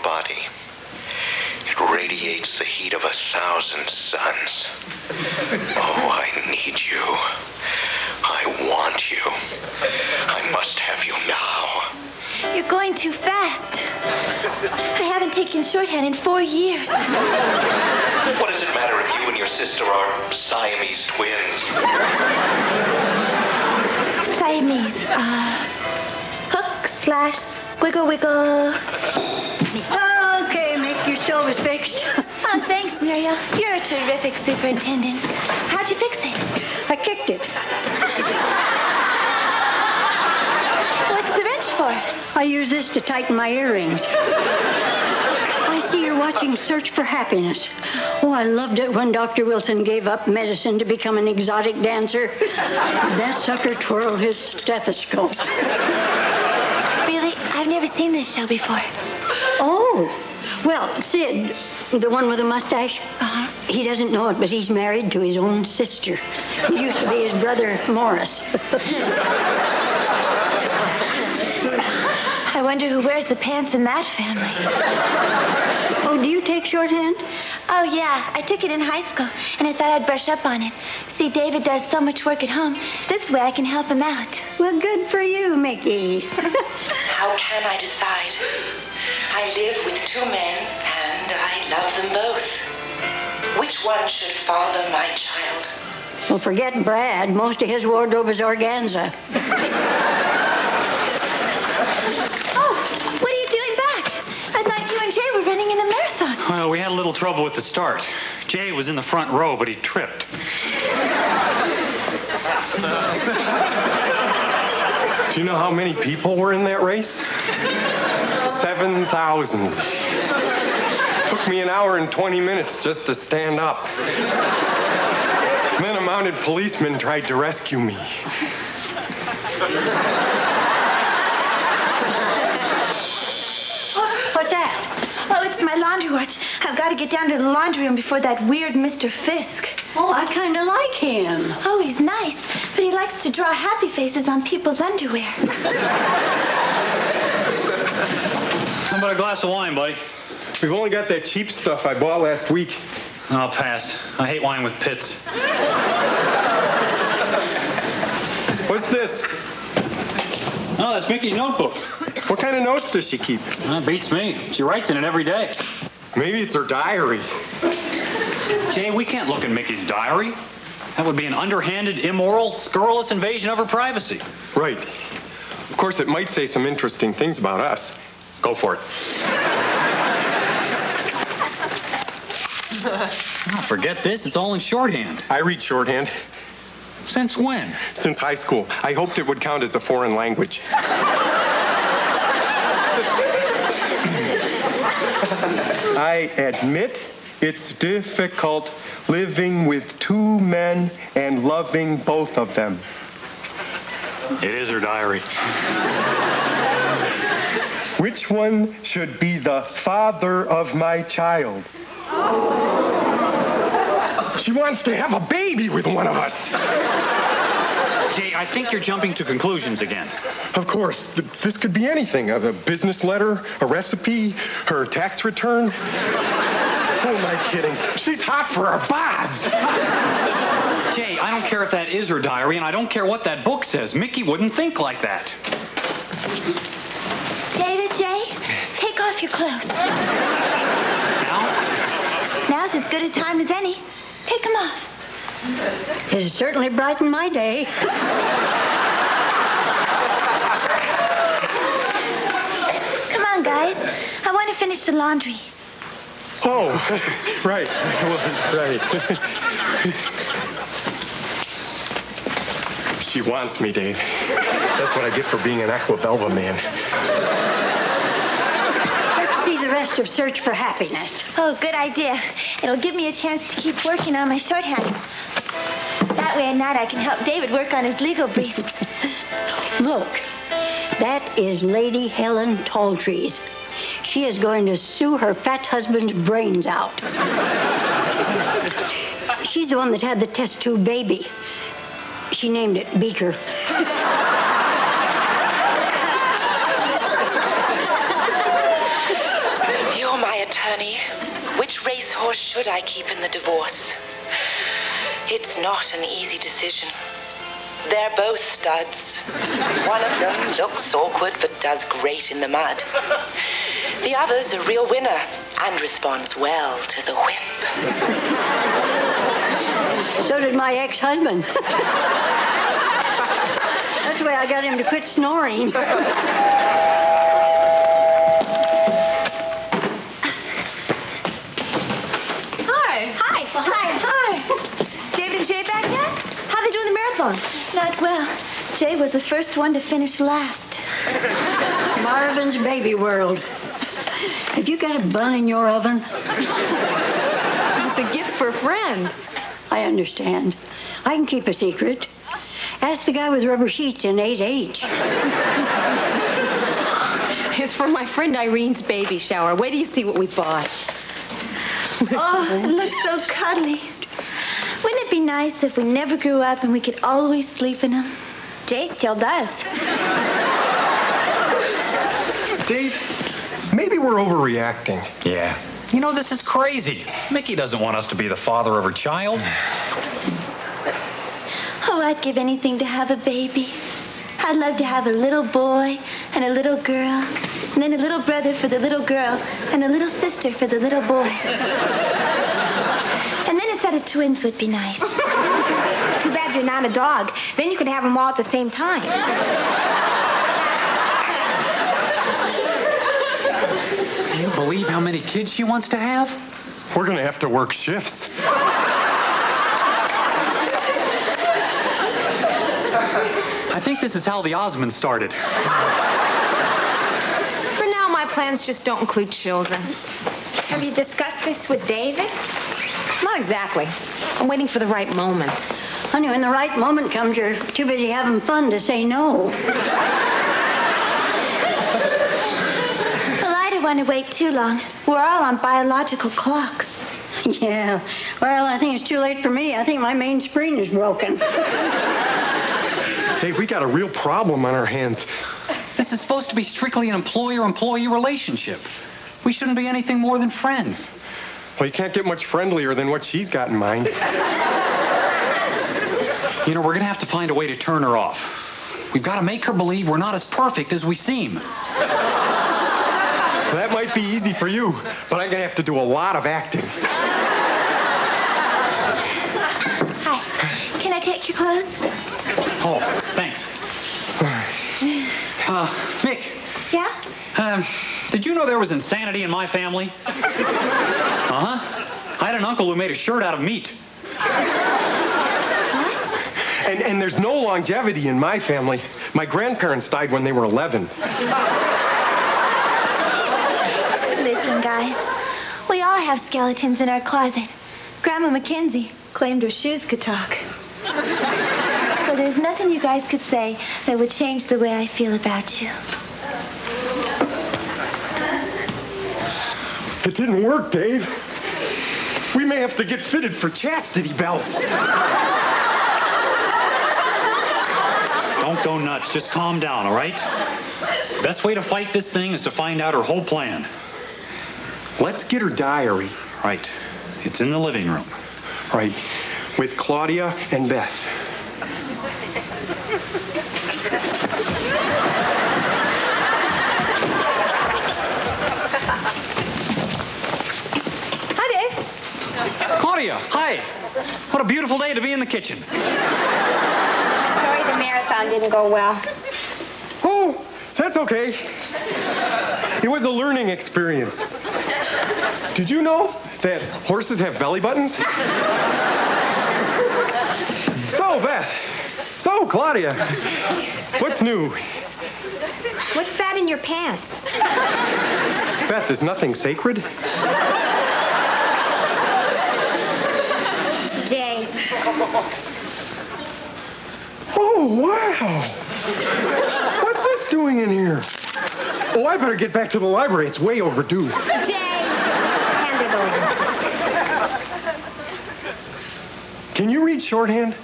body. It radiates the heat of 1,000 suns. Oh, I need you. I want you. I must have you now. You're going too fast. I haven't taken shorthand in 4 years. What does it matter if you and your sister are Siamese twins? Siamese. Hook, slash, wiggle, wiggle. Okay, Mick, your stove is fixed. Oh, thanks, Muriel. You're a terrific superintendent. How'd you fix it? I kicked it. What's the wrench for? I use this to tighten my earrings. I see you're watching Search for Happiness. Oh, I loved it when Dr. Wilson gave up medicine to become an exotic dancer. That sucker twirled his stethoscope. Really? I've never seen this show before. Oh, well, Sid, the one with the mustache, he doesn't know it, but he's married to his own sister. He used to be his brother, Morris. I wonder who wears the pants in that family. Oh, do you take shorthand? Oh, yeah. I took it in high school, and I thought I'd brush up on it. See, David does so much work at home. This way I can help him out. Well, good for you, Mickey. How can I decide? I live with 2 men, and I love them both. Which one should father my child? Well, forget Brad. Most of his wardrobe is organza. Oh, what are you doing back? I thought you and Jay were running in a marathon. Well, we had a little trouble with the start. Jay was in the front row, but he tripped. Do you know how many people were in that race? 7,000. Took me an hour and 20 minutes just to stand up. Then a mounted policeman tried to rescue me. What's that? Oh, it's my laundry watch. I've got to get down to the laundry room before that weird Mr. Fisk. Oh, I kind of like him. Oh, he's nice, but he likes to draw happy faces on people's underwear. How about a glass of wine, buddy? We've only got that cheap stuff I bought last week. I'll pass. I hate wine with pits. What's this? Oh, that's Mickey's notebook. What kind of notes does she keep? Beats me. She writes in it every day. Maybe it's her diary. Jay, we can't look in Mickey's diary. That would be an underhanded, immoral, scurrilous invasion of her privacy. Right. Of course, it might say some interesting things about us. Go for it. Oh, forget this. It's all in shorthand. I read shorthand. Since when? Since high school. I hoped it would count as a foreign language. I admit it's difficult living with 2 men and loving both of them. It is her diary. Which one should be the father of my child? She wants to have a baby with one of us. Jay, I think you're jumping to conclusions again. Of course. This could be anything. A business letter, a recipe, her tax return. Who am I kidding? She's hot for her bods. Jay, I don't care if that is her diary, and I don't care what that book says. Mickey wouldn't think like that. David, Jay, take off your clothes. Now? Now's as good a time as any. Take them off. It certainly brightened my day. Come on, guys. I want to finish the laundry. Oh, right. Right. She wants me, Dave. That's what I get for being an Aquabelva man. Let's see the rest of Search for Happiness. Oh, good idea. It'll give me a chance to keep working on my shorthand. That way at night I can help David work on his legal brief. Look, that is Lady Helen Talltrees. She is going to sue her fat husband's brains out. She's the one that had the test tube baby. She named it Beaker. my attorney, which racehorse should I keep in the divorce? It's not an easy decision. They're both studs. One of them looks awkward but does great in the mud. The other's a real winner and responds well to the whip. So did my ex-husband. That's why I got him to quit snoring. Hi. David and Jay back yet? How'd they do in the marathon? Not well. Jay was the first one to finish last. Marvin's baby world. Have you got a bun in your oven? It's a gift for a friend. I understand. I can keep a secret. Ask the guy with rubber sheets in 8H. It's for my friend Irene's baby shower. Wait till you see what we bought. Oh, it looks so cuddly. Wouldn't it be nice if we never grew up and we could always sleep in them? Jay still does. Dave, maybe we're overreacting. Yeah. You know, this is crazy. Mickey doesn't want us to be the father of her child. Oh, I'd give anything to have a baby. I'd love to have a little boy and a little girl, and then a little brother for the little girl, and a little sister for the little boy. And then a set of twins would be nice. Too bad you're not a dog. Then you could have them all at the same time. Can you believe how many kids she wants to have? We're going to have to work shifts. I think this is how the Osmonds started. For now, my plans just don't include children. Have you discussed this with David? Not exactly. I'm waiting for the right moment. Honey, when the right moment comes, you're too busy having fun to say no. Well, I don't want to wait too long. We're all on biological clocks. Yeah. Well, I think it's too late for me. I think my mainspring is broken. Dave, we got a real problem on our hands. This is supposed to be strictly an employer-employee relationship. We shouldn't be anything more than friends. Well, you can't get much friendlier than what she's got in mind. You know, we're going to have to find a way to turn her off. We've got to make her believe we're not as perfect as we seem. That might be easy for you, but I'm going to have to do a lot of acting. Hi. Can I take your clothes? Oh, thanks. Mick. Yeah? Did you know there was insanity in my family? Uh-huh. I had an uncle who made a shirt out of meat. What? And there's no longevity in my family. My grandparents died when they were 11. Listen, guys. We all have skeletons in our closet. Grandma Mackenzie claimed her shoes could talk. So there's nothing you guys could say that would change the way I feel about you. It didn't work, Dave. We may have to get fitted for chastity belts. Don't go nuts. Just calm down, all right? Best way to fight this thing is to find out her whole plan. Let's get her diary. Right. It's in the living room. Right. With Claudia and Beth. Hi, Dave. Claudia, hi. What a beautiful day to be in the kitchen. Sorry the marathon didn't go well. Oh, that's okay. It was a learning experience. Did you know that horses have belly buttons? So, Beth. So, Claudia. What's new? What's that in your pants? Beth, is nothing sacred? Jay. Oh, wow. What's this doing in here? Oh, I better get back to the library. It's way overdue. Jay, hand it over. Can you read shorthand?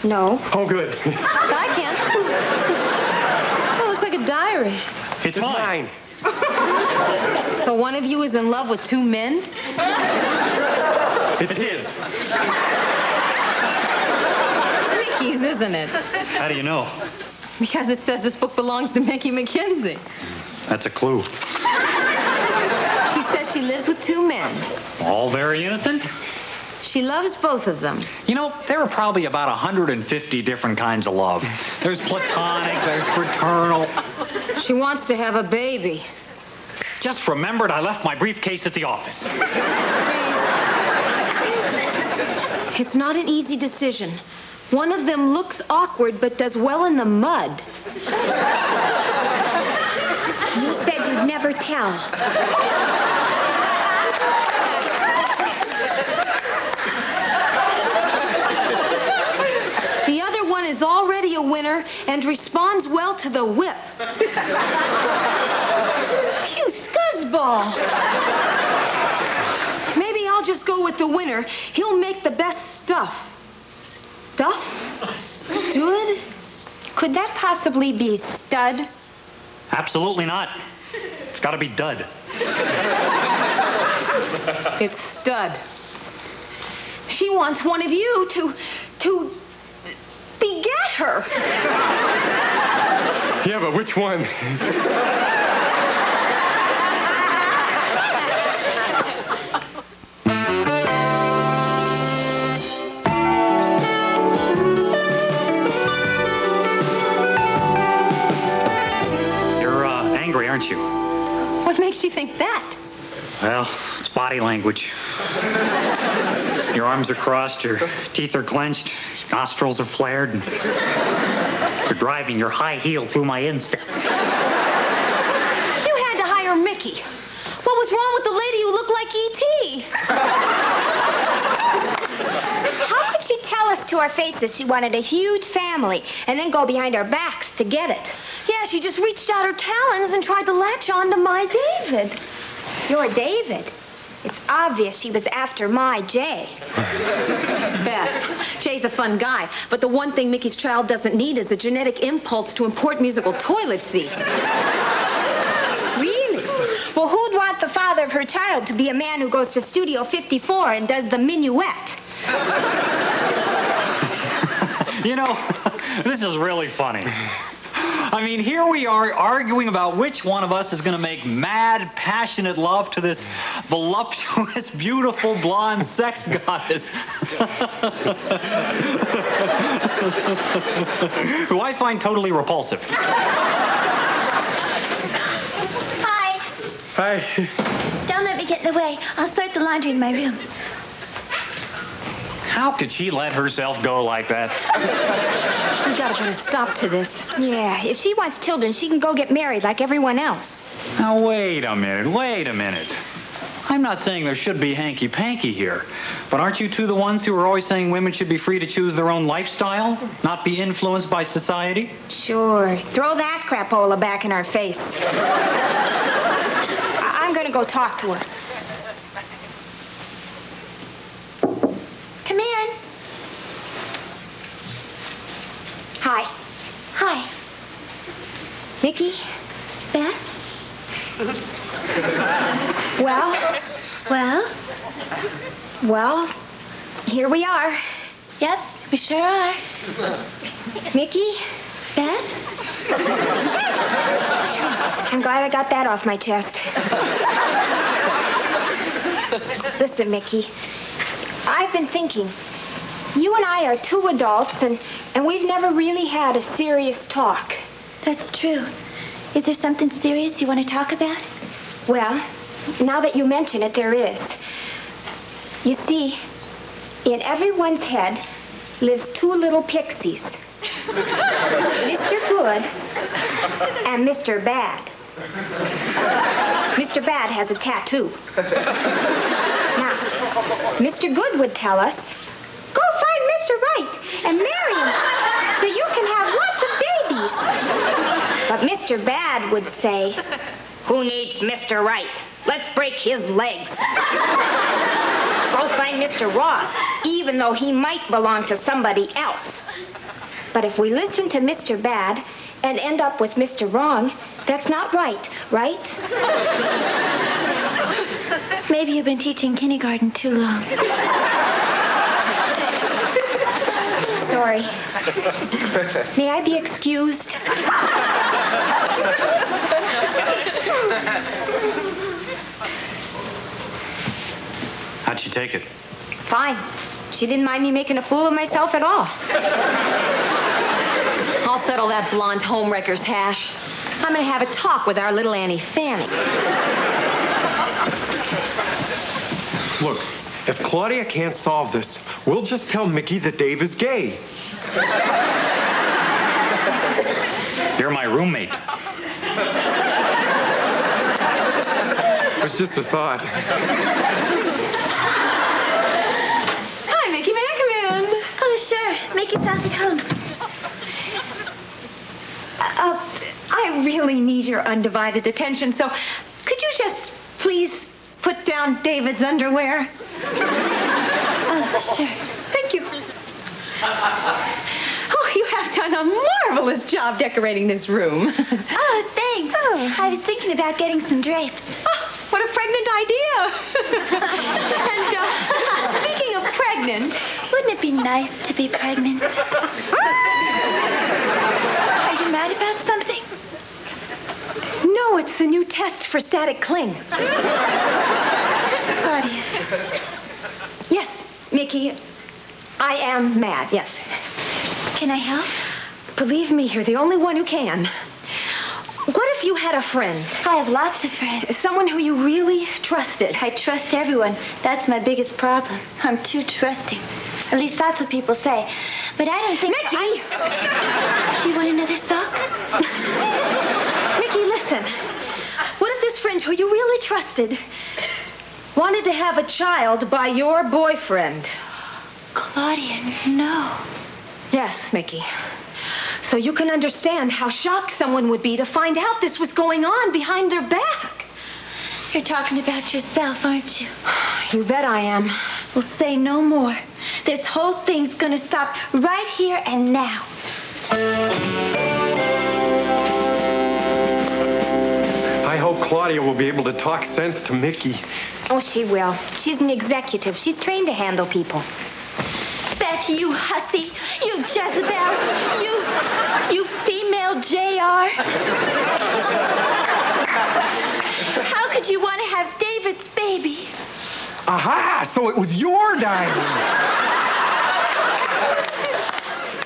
No. Oh, good. I can. Oh, it looks like a diary. It's mine. So one of you is in love with two men? It is. Mickey's, isn't it? How do you know? Because it says this book belongs to Mickey McKenzie. That's a clue. She says she lives with two men. All very innocent. She loves both of them. You know, there are probably about 150 different kinds of love. There's platonic, there's fraternal. She wants to have a baby. Just remembered I left my briefcase at the office. Please. It's not an easy decision. One of them looks awkward but does well in the mud. You said you'd never tell. The other one is already a winner and responds well to the whip. You scuzzball. Maybe I'll just go with the winner. He'll make the best stuff. Stuff? Stood? Could that possibly be stud? Absolutely not. It's got to be dud. It's stud. She wants one of you to beget her. Yeah, but which one? You're angry, aren't you? What makes you think that? Well, it's body language. Your arms are crossed, your teeth are clenched, your nostrils are flared, and you're driving your high heel through my instep. You had to hire Mickey. What was wrong with the lady who looked like E.T.? How could she tell us to our faces she wanted a huge family and then go behind our backs to get it? Yeah, she just reached out her talons and tried to latch on to my David. Your David? It's obvious she was after my Jay. Beth, Jay's a fun guy, but the one thing Mickey's child doesn't need is a genetic impulse to import musical toilet seats. Really? Well, who'd want the father of her child to be a man who goes to Studio 54 and does the minuet? You know, this is really funny. I mean, here we are arguing about which one of us is going to make mad, passionate love to this voluptuous, beautiful, blonde sex goddess. Who I find totally repulsive. Hi. Hi. Don't let me get in the way. I'll sort the laundry in my room. How could she let herself go like that? We gotta put a stop to this. Yeah, if she wants children, she can go get married like everyone else. Now, wait a minute. I'm not saying there should be hanky-panky here, but aren't you two the ones who are always saying women should be free to choose their own lifestyle, not be influenced by society? Sure. Throw that crapola back in our face. I'm gonna go talk to her. Come in. Hi. Hi. Mickey? Beth? Well, here we are. Yep, we sure are. Mickey? Beth? I'm glad I got that off my chest. Listen, Mickey. I've been thinking. You and I are two adults, and we've never really had a serious talk. That's true. Is there something serious you want to talk about? Well, now that you mention it, there is. You see, in everyone's head lives two little pixies. Mr. Good and Mr. Bad. Mr. Bad has a tattoo. Now, Mr. Good would tell us, go find Mr. Right and marry him so you can have lots of babies. But Mr. Bad would say, who needs Mr. Right? Let's break his legs. Go find Mr. Wrong, even though he might belong to somebody else. But if we listen to Mr. Bad and end up with Mr. Wrong, That's not right, right? Maybe you've been teaching kindergarten too long. Sorry. May I be excused? How'd she take it? Fine. She didn't mind me making a fool of myself at all. I'll settle that blonde homewrecker's hash. I'm going to have a talk with our little Annie Fanny. Look, if Claudia can't solve this, we'll just tell Mickey that Dave is gay. You're my roommate. It was just a thought. Hi, Mickey. May I come in? Oh, sure. Make yourself at home. I really need your undivided attention, so could you just please put down David's underwear? Oh, sure. Thank you. Oh, you have done a marvelous job decorating this room. Oh, thanks. Oh. I was thinking about getting some drapes. Oh, what a pregnant idea. And speaking of pregnant... Wouldn't it be nice to be pregnant? Are you mad about something? No, it's the new test for static cling. Claudia. Yes, Mickey. I am mad, yes. Can I help? Believe me, you're the only one who can. What if you had a friend? I have lots of friends. Someone who you really trusted. I trust everyone. That's my biggest problem. I'm too trusting. At least that's what people say. But I don't think... Mickey! Do you want another sock? Mickey, listen. What if this friend who you really trusted wanted to have a child by your boyfriend? Claudia, no. Yes, Mickey. So you can understand how shocked someone would be to find out this was going on behind their back. You're talking about yourself, aren't you? You bet I am. Well, say no more. This whole thing's gonna stop right here and now. I hope Claudia will be able to talk sense to Mickey. Oh, she will. She's an executive. She's trained to handle people. Bet you hussy, you Jezebel, you female JR. How could you want to have David's baby? Aha! So it was your diamond.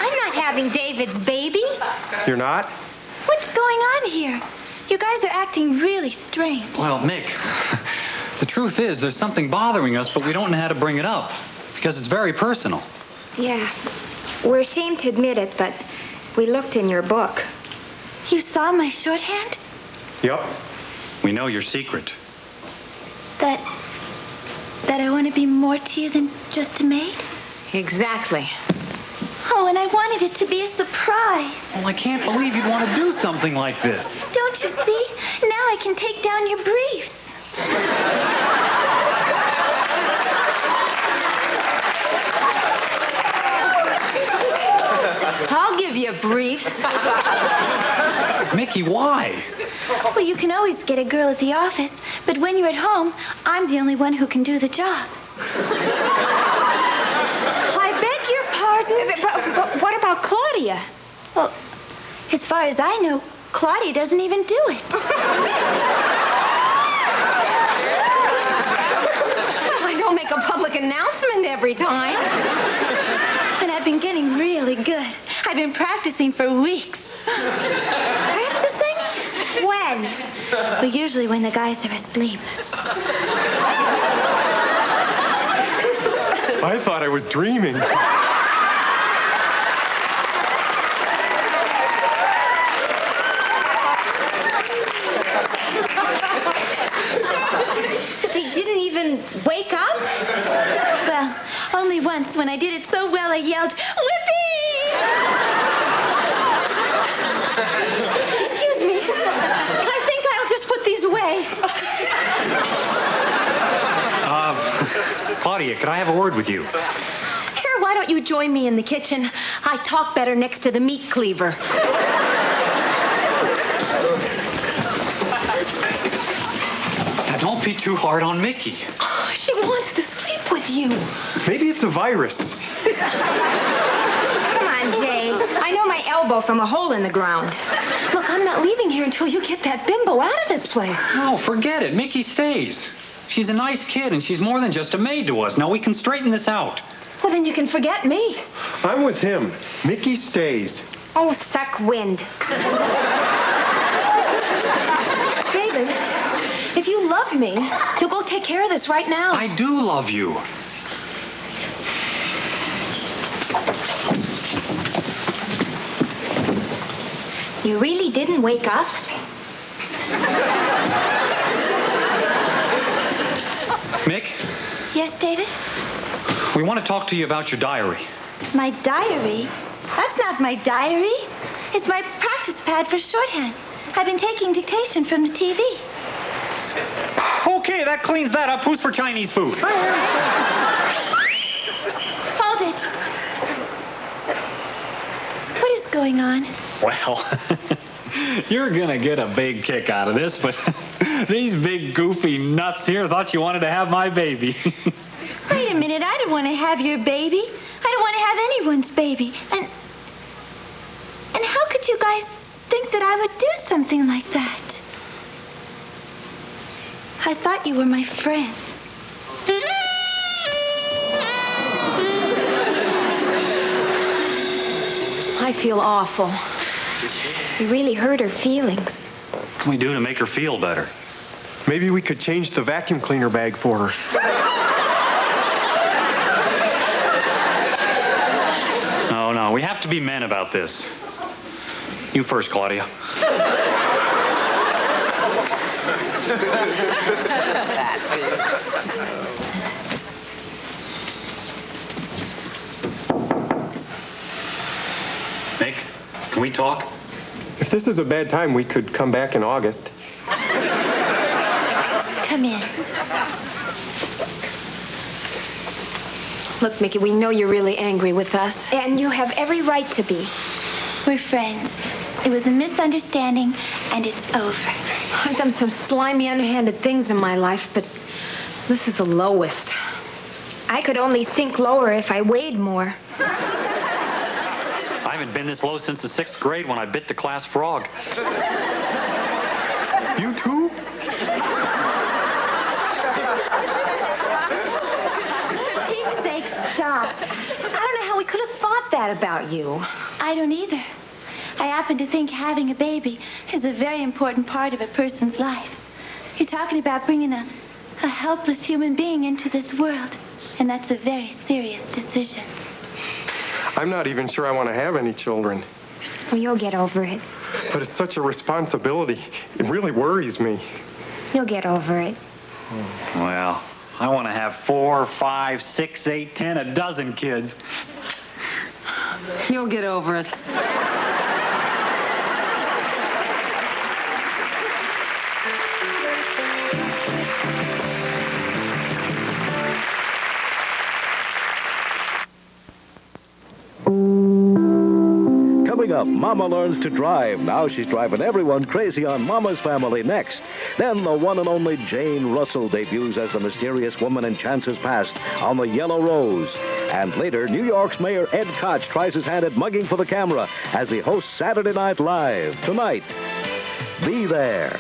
I'm not having David's baby. You're not? What's going on here? You guys are acting really strange. Well, Mick, the truth is there's something bothering us, but we don't know how to bring it up because it's very personal. Yeah. We're ashamed to admit it, but we looked in your book. You saw my shorthand? Yep. We know your secret. That I want to be more to you than just a maid? Exactly. Oh, and I wanted it to be a surprise. Well, I can't believe you'd want to do something like this. Don't you see? Now I can take down your briefs. I'll give you briefs. Mickey, why? Well, you can always get a girl at the office, but when you're at home, I'm the only one who can do the job. I beg your pardon? But what about Claudia? Well, as far as I know, Claudia doesn't even do it. I don't make a public announcement every time. And I've been getting really good. I've been practicing for weeks. Practicing? When? Well, usually when the guys are asleep. I thought I was dreaming. They didn't even wake up? Well, only once when I did it so well I yelled, "Whippy!" Excuse me. I think I'll just put these away. Claudia, could I have a word with you? Sure, why don't you join me in the kitchen? I talk better next to the meat cleaver. Don't be too hard on Mickey. She wants to sleep with you. Maybe it's a virus. Come on, Jay. I know my elbow from a hole in the ground. Look, I'm not leaving here until you get that bimbo out of this place. No, forget it. Mickey stays. She's a nice kid, and she's more than just a maid to us. Now, we can straighten this out. Well, then you can forget me. I'm with him. Mickey stays. Oh, suck wind. David, if you love me, you'll go take care of this right now. I do love you. You really didn't wake up? Mick, Yes, David? we want to talk to you about your diary. My diary? That's not my diary. It's my practice pad for shorthand. I've been taking dictation from the TV. Okay, that cleans that up. Who's for Chinese food? Hold it. What is going on? Well, you're gonna get a big kick out of this, but these big goofy nuts here thought you wanted to have my baby. Wait a minute. I don't want to have your baby. I don't want to have anyone's baby. And how could you guys think that I would do something like that? I thought you were my friends. I feel awful. You really hurt her feelings. What can we do to make her feel better? Maybe we could change the vacuum cleaner bag for her. No, we have to be men about this. You first, Claudia. That's good. Nick, can we talk? If this is a bad time, we could come back in August. Come in. Look, Mickey, we know you're really angry with us. And you have every right to be. We're friends. It was a misunderstanding, and it's over. I've done some slimy, underhanded things in my life, but this is the lowest. I could only sink lower if I weighed more. I haven't been this low since the 6th grade when I bit the class frog. You too? For Pete's sake, stop. I don't know how we could have thought that about you. I don't either. I happen to think having a baby is a very important part of a person's life. You're talking about bringing a helpless human being into this world, and that's a very serious decision. I'm not even sure I want to have any children. Well, you'll get over it. But it's such a responsibility. It really worries me. You'll get over it. Well, I want to have 4, 5, 6, 8, 10, a dozen kids. You'll get over it. Coming up, Mama learns to drive. Now she's driving everyone crazy on Mama's Family next. Then the one and only Jane Russell debuts as the mysterious woman in Chances Past on the Yellow Rose. And later, New York's Mayor Ed Koch tries his hand at mugging for the camera as he hosts Saturday Night Live. Tonight, be there.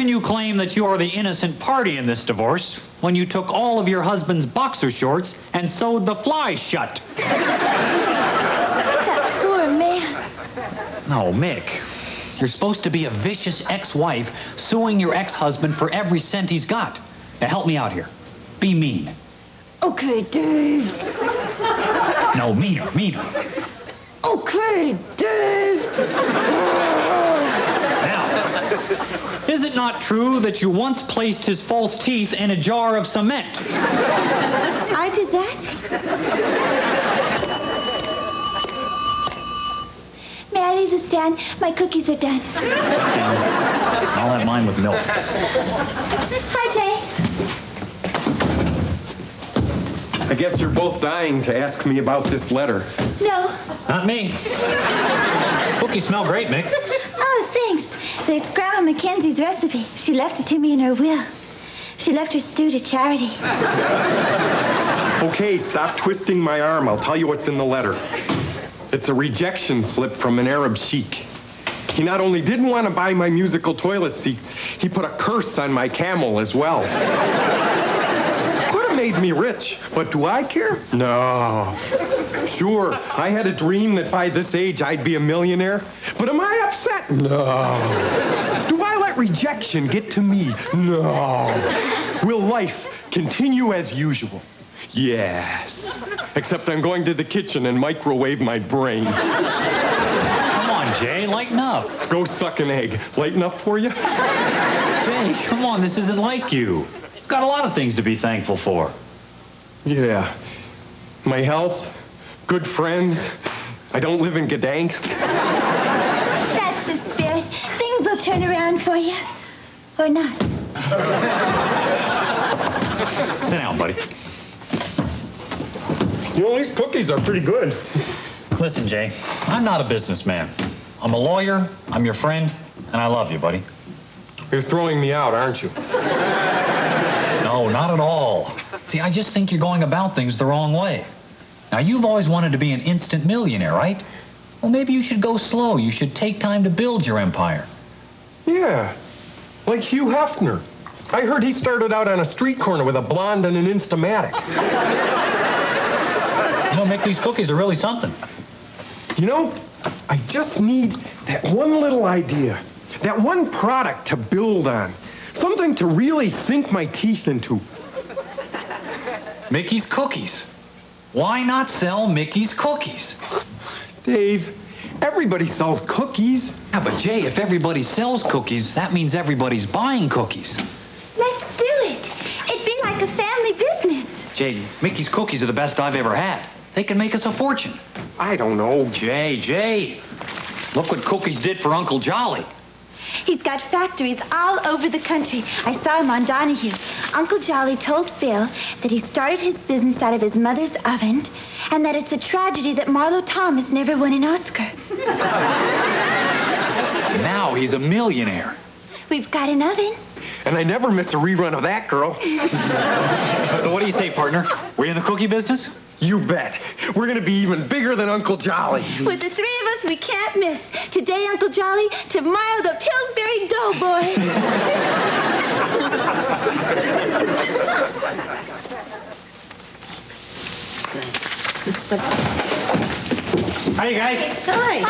can you claim that you are the innocent party in this divorce when you took all of your husband's boxer shorts and sewed the fly shut? That poor man. No, Mick. You're supposed to be a vicious ex-wife suing your ex-husband for every cent he's got. Now help me out here. Be mean. Okay, Dave. No, meaner. Okay, Dave. Now, is it not true that you once placed his false teeth in a jar of cement? I did that? May I leave the stand? My cookies are done. I'll have mine with milk. Hi, Jay. I guess you're both dying to ask me about this letter. No. Not me. Cookies smell great, Mick. Oh, thanks. It's Grandma Mackenzie's recipe. She left it to me in her will. She left her stew to charity. Okay, stop twisting my arm. I'll tell you what's in the letter. It's a rejection slip from an Arab sheik. He not only didn't want to buy my musical toilet seats, he put a curse on my camel as well. Could have made me rich, but do I care? No. Sure, I had a dream that by this age I'd be a millionaire, but am I upset? No. Do I let rejection get to me? No. Will life continue as usual? Yes. Except I'm going to the kitchen and microwave my brain. Come on, Jay, lighten up. Go suck an egg. Lighten up for you? Jay, come on, this isn't like you. You've got a lot of things to be thankful for. Yeah. My health, good friends. I don't live in Gdansk. That's the spirit. Things will turn around for you. Or not. Sit down, buddy. You know, these cookies are pretty good. Listen, Jay, I'm not a businessman. I'm a lawyer, I'm your friend, and I love you, buddy. You're throwing me out, aren't you? No, not at all. See, I just think you're going about things the wrong way. Now, you've always wanted to be an instant millionaire, right? Well, maybe you should go slow. You should take time to build your empire. Yeah, like Hugh Hefner. I heard he started out on a street corner with a blonde and an Instamatic. You know, Mick, these cookies are really something. You know, I just need that one little idea, that one product to build on, something to really sink my teeth into. Mickey's Cookies. Why not sell Mickey's Cookies? Dave, everybody sells cookies. Yeah, but Jay, if everybody sells cookies, that means everybody's buying cookies. Let's do it. It'd be like a family business. Jay, Mickey's Cookies are the best I've ever had. They can make us a fortune. I don't know. Jay. Look what Cookies did for Uncle Jolly. He's got factories all over the country. I saw him on Donahue. Uncle Jolly told Phil that he started his business out of his mother's oven and that it's a tragedy that Marlo Thomas never won an Oscar. Now he's a millionaire. We've got an oven. And I never miss a rerun of that, girl. So what do you say, partner? We in the cookie business? You bet. We're going to be even bigger than Uncle Jolly. With the three of us, we can't miss. Today, Uncle Jolly. Tomorrow, the Pillsbury Doughboy. Hi, you guys. Hi.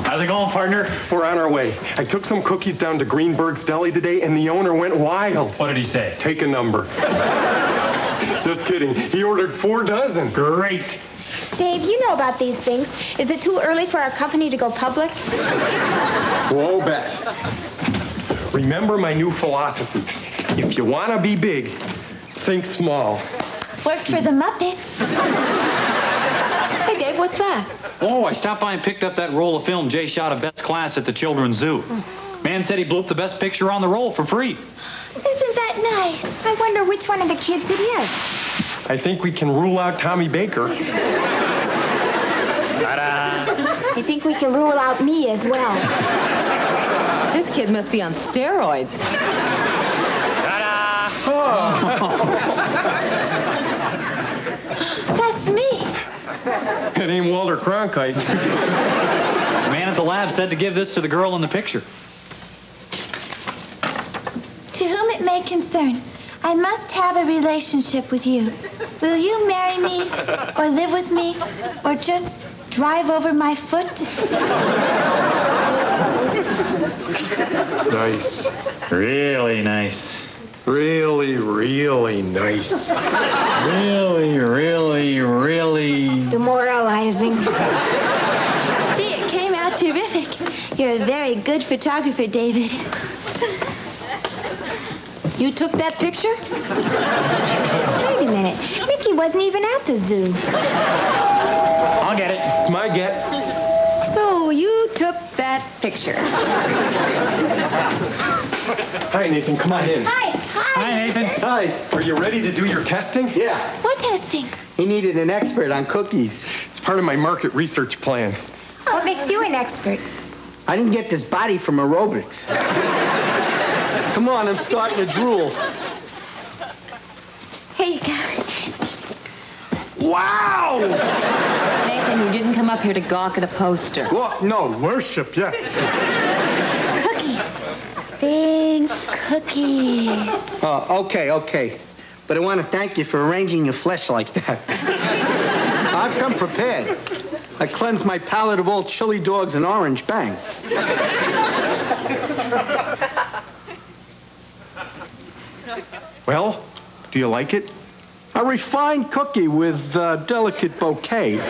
How's it going, partner? We're on our way. I took some cookies down to Greenberg's Deli today, and the owner went wild. What did he say? Take a number. Just kidding. He ordered 4 dozen. Great. Dave, you know about these things. Is it too early for our company to go public? Whoa, Bet. Remember my new philosophy. If you want to be big, think small. Worked for the Muppets. Hey, Dave, what's that? Oh, I stopped by and picked up that roll of film Jay shot of Beth's class at the Children's Zoo. Man said he blew up the best picture on the roll for free. Isn't that nice? I wonder which one of the kids it is. I think we can rule out Tommy Baker. I think we can rule out me as well. This kid must be on steroids. That's me. It ain't Walter Cronkite. The man at the lab said to give this to the girl in the picture. concern. I must have a relationship with you. Will you marry me, or live with me, or just drive over my foot? Nice. Really nice. Really, really nice. Really, really, really... Demoralizing. Gee, it came out terrific. You're a very good photographer, David. You took that picture? Wait a minute. Mickey wasn't even at the zoo. I'll get it. It's my get. So you took that picture. Hi, Nathan. Come on in. Hi. Hi, Nathan. Hi. Are you ready to do your testing? Yeah. What testing? He needed an expert on cookies. It's part of my market research plan. What makes you an expert? I didn't get this body from aerobics. Come on, I'm starting to drool. Here you go. Wow! Nathan, you didn't come up here to gawk at a poster. No, worship, yes. Cookies. Big cookies. Okay. But I want to thank you for arranging your flesh like that. I've come prepared. I cleansed my palate of all chili dogs and orange bang. Well, do you like it? A refined cookie with a delicate bouquet.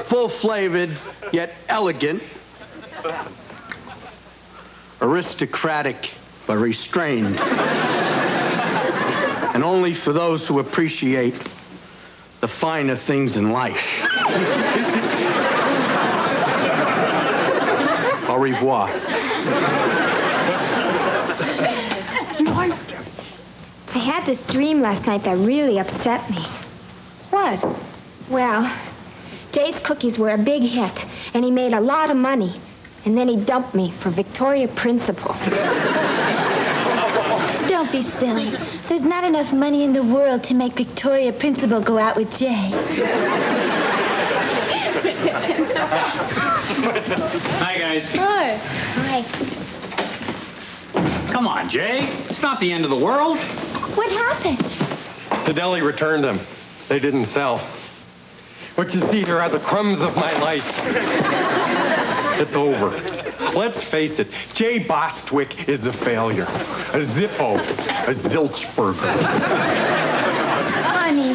Full-flavored, yet elegant. Aristocratic, but restrained. And only for those who appreciate the finer things in life. Au revoir. I had this dream last night that really upset me. What? Well, Jay's cookies were a big hit, and he made a lot of money. And then he dumped me for Victoria Principal. Don't be silly. There's not enough money in the world to make Victoria Principal go out with Jay. Hi, guys. Hi. Hi. Come on, Jay. It's not the end of the world. What happened? The deli returned them. They didn't sell. What you see here are the crumbs of my life. It's over. Let's face it, Jay Bostwick is a failure. A Zippo. A Zilchberger. Honey,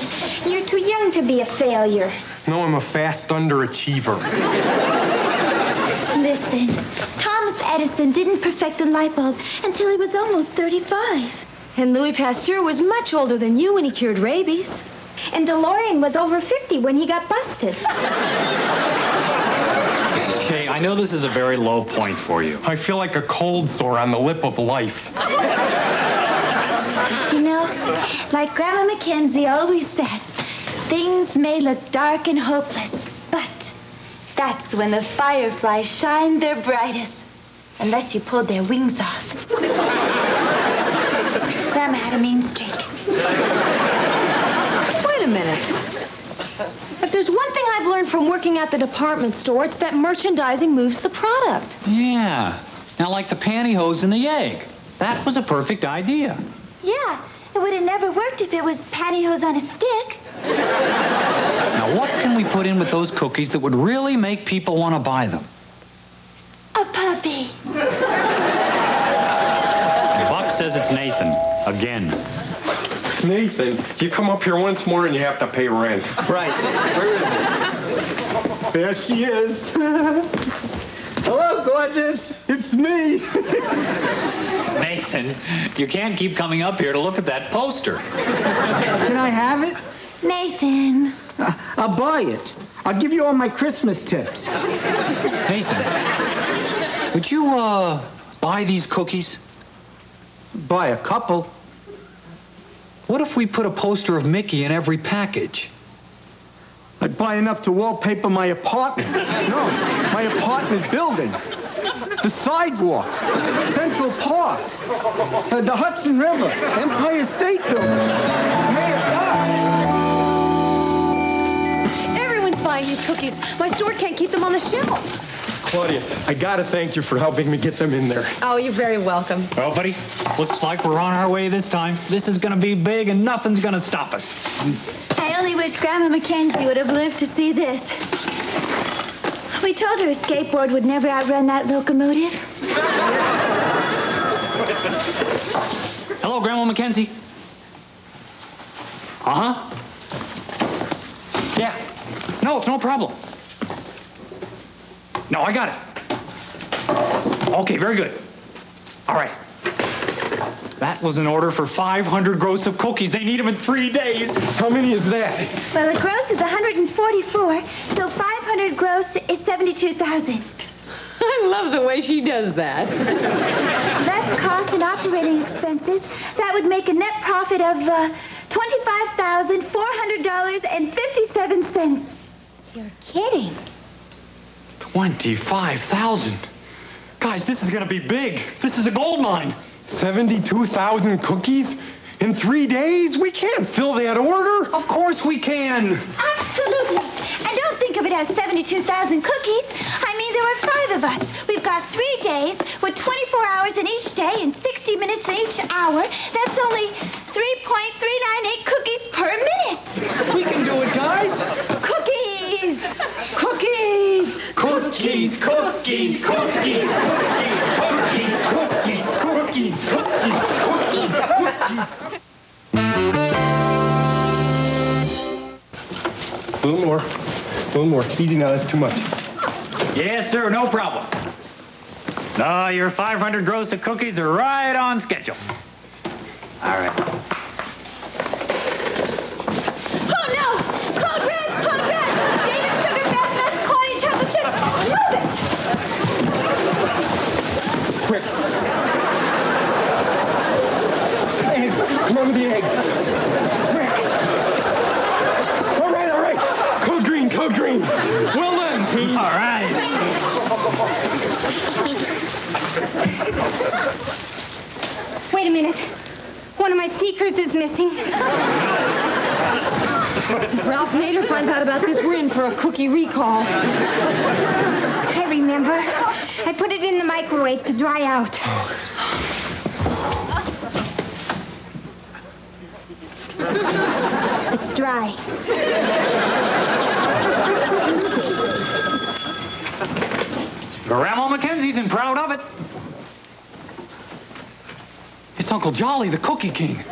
you're too young to be a failure. No, I'm a fast underachiever. Listen, Thomas Edison didn't perfect the light bulb until he was almost 35. And Louis Pasteur was much older than you when he cured rabies. And DeLorean was over 50 when he got busted. Jay, I know this is a very low point for you. I feel like a cold sore on the lip of life. You know, like Grandma Mackenzie always said, things may look dark and hopeless, but that's when the fireflies shine their brightest. Unless you pulled their wings off. Grandma had a mean streak. Wait a minute. If there's one thing I've learned from working at the department store, it's that merchandising moves the product. Yeah. Now, like the pantyhose and the egg. That was a perfect idea. Yeah, it would have never worked if it was pantyhose on a stick. Now, what can we put in with those cookies that would really make people want to buy them? A puppy. Buck says it's Nathan. Again. Nathan, you come up here once more and you have to pay rent. Right. Where is it? There she is. Hello, gorgeous. It's me. Nathan, you can't keep coming up here to look at that poster. Can I have it? Nathan. I'll buy it. I'll give you all my Christmas tips. Nathan, would you, buy these cookies? Buy a couple. What if we put a poster of Mickey in every package? I'd buy enough to wallpaper my apartment. No, my apartment building. The sidewalk. Central Park. The Hudson River. Empire State Building. Mayor Dodge. Everyone's buying these cookies. My store can't keep them on the shelf. Claudia, I gotta thank you for helping me get them in there. Oh, you're very welcome. Well, buddy, looks like we're on our way this time. This is gonna be big and nothing's gonna stop us. I only wish Grandma Mackenzie would have lived to see this. We told her a skateboard would never outrun that locomotive. Hello, Grandma Mackenzie. Uh-huh. Yeah. No, it's no problem. No, I got it. Okay, very good. All right. That was an order for 500 gross of cookies. They need them in 3 days. How many is that? Well, the gross is 144, so 500 gross is 72,000. I love the way she does that. Less costs and operating expenses, that would make a net profit of $25,400.57. You're kidding. 25,000. Guys, this is gonna be big. This is a gold mine. 72,000 cookies in 3 days? We can't fill that order. Of course we can. Absolutely. And don't think of it as 72,000 cookies. I mean, there were 5 of us. We've got 3 days with 24 hours in each day and 60 minutes in each hour. That's only 3.398 cookies per minute. We can do it, guys. Cookies! Cookies! Cookies, cookies, cookies, cookies, cookies, cookies, cookies, cookies, cookies, cookies. A little more. Easy now, that's too much. Yes, sir, no problem. No, your 500 gross of cookies are right on schedule. All right. Oh, no! Code red! Code red! David Sugar, Beth Nuts, Claudia Chocolate Chips! Move it! Quick. Eggs. Come on with the eggs. Quick. All right. Code green. Well done, team. All right. Wait a minute. One of my sneakers is missing. If Ralph Nader finds out about this, we're in for a cookie recall. I remember. I put it in the microwave to dry out. It's dry. Grandma Mackenzie's and proud of it. It's Uncle Jolly, the Cookie King.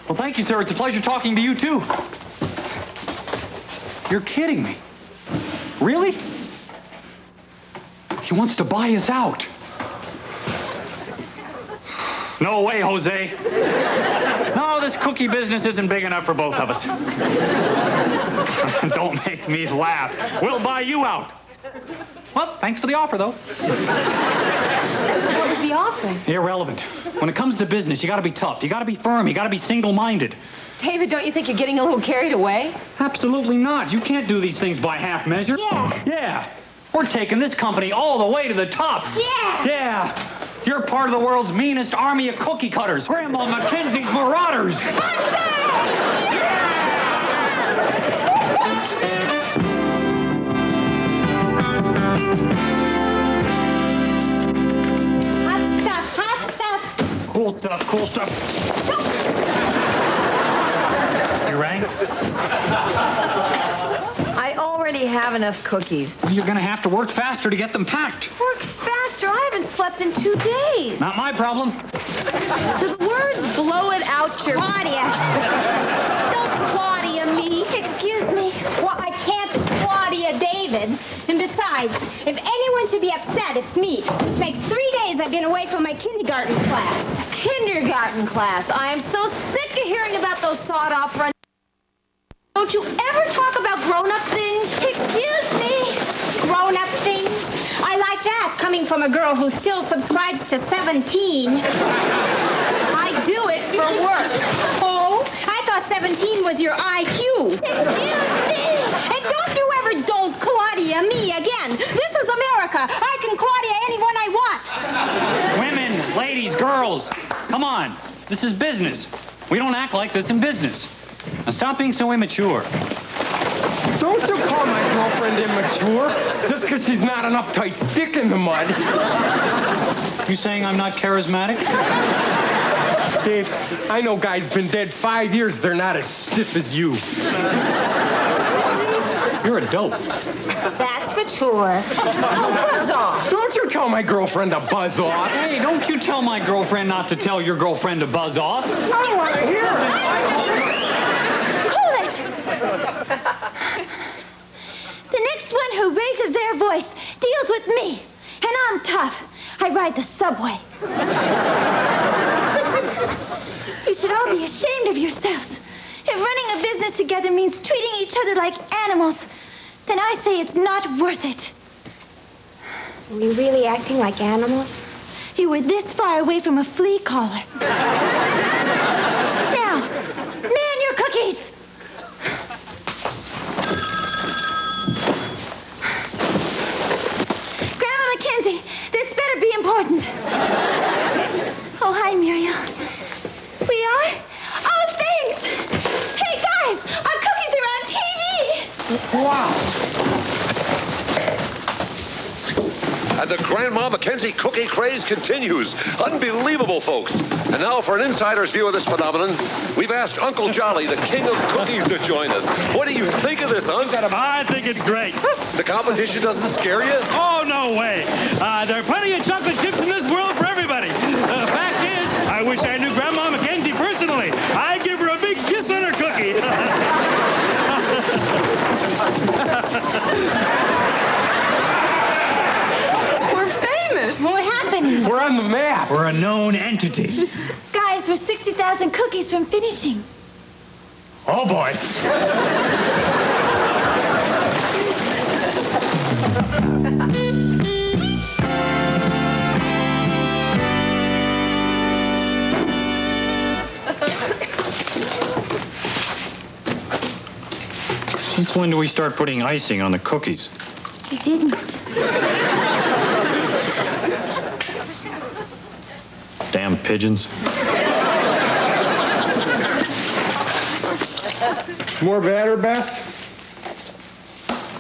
Well, thank you, sir. It's a pleasure talking to you, too. You're kidding me. Really? He wants to buy us out. No way, Jose. No, this cookie business isn't big enough for both of us. Don't make me laugh. We'll buy you out. Well, thanks for the offer, though. What was he offering? Irrelevant. When it comes to business, you gotta be tough. You gotta be firm. You gotta be single-minded. David, don't you think you're getting a little carried away? Absolutely not. You can't do these things by half measure. Yeah. Yeah. We're taking this company all the way to the top. Yeah. Yeah. You're part of the world's meanest army of cookie cutters. Grandma Mackenzie's Marauders. Hot stuff. Cool stuff. You rang? I already have enough cookies. You're gonna have to work faster to get them packed. Work faster. I haven't slept in 2 days. Not my problem. Do the words blow it out your... Claudia. Don't Claudia me. Excuse me. Well, I can't Claudia David. And besides, if anyone should be upset, it's me. This makes 3 days I've been away from my kindergarten class. Kindergarten class. I am so sick of hearing about those sawed-off runs. Don't you ever talk about grown-up things? Excuse me. Grown-up things. I like that coming from a girl who still subscribes to 17. I do it for work. Oh, I thought 17 was your IQ. Excuse me. And don't Claudia me again. This is America. I can Claudia anyone I want. Women, ladies, girls, come on. This is business. We don't act like this in business. Now stop being so immature. Don't you call my girlfriend immature just because she's not an uptight stick in the mud. You saying I'm not charismatic? Dave, I know guys been dead 5 years. They're not as stiff as you. You're a dope. That's for sure. Oh, buzz off. Don't you tell my girlfriend to buzz off. Hey, don't you tell my girlfriend not to tell your girlfriend to buzz off. I don't want to hear it. Hold it! The next one who raises their voice deals with me. And I'm tough. I ride the subway. You should all be ashamed of yourselves. If running a business together means treating each other like animals, then I say it's not worth it. Are we really acting like animals? You were this far away from a flea collar. Now, man your cookies! Grandma Mackenzie, this better be important. Oh, hi, Muriel. We are? Oh, thanks! Hey, guys, our cookies are on TV! Wow. And the Grandma Mackenzie cookie craze continues. Unbelievable, folks. And now for an insider's view of this phenomenon, we've asked Uncle Jolly, the king of cookies, to join us. What do you think of this, Unc? I think it's great. The competition doesn't scare you? Oh, no way. There are plenty of chocolate chips in this world for everybody. The fact is, I wish I knew Grandma Mackenzie personally. I'd give her a big kiss on her cookie. We're famous. What happened? We're on the map. We're a known entity. Guys, we're 60,000 cookies from finishing. Oh, boy. Since when do we start putting icing on the cookies? You didn't. Damn pigeons. More batter, Beth?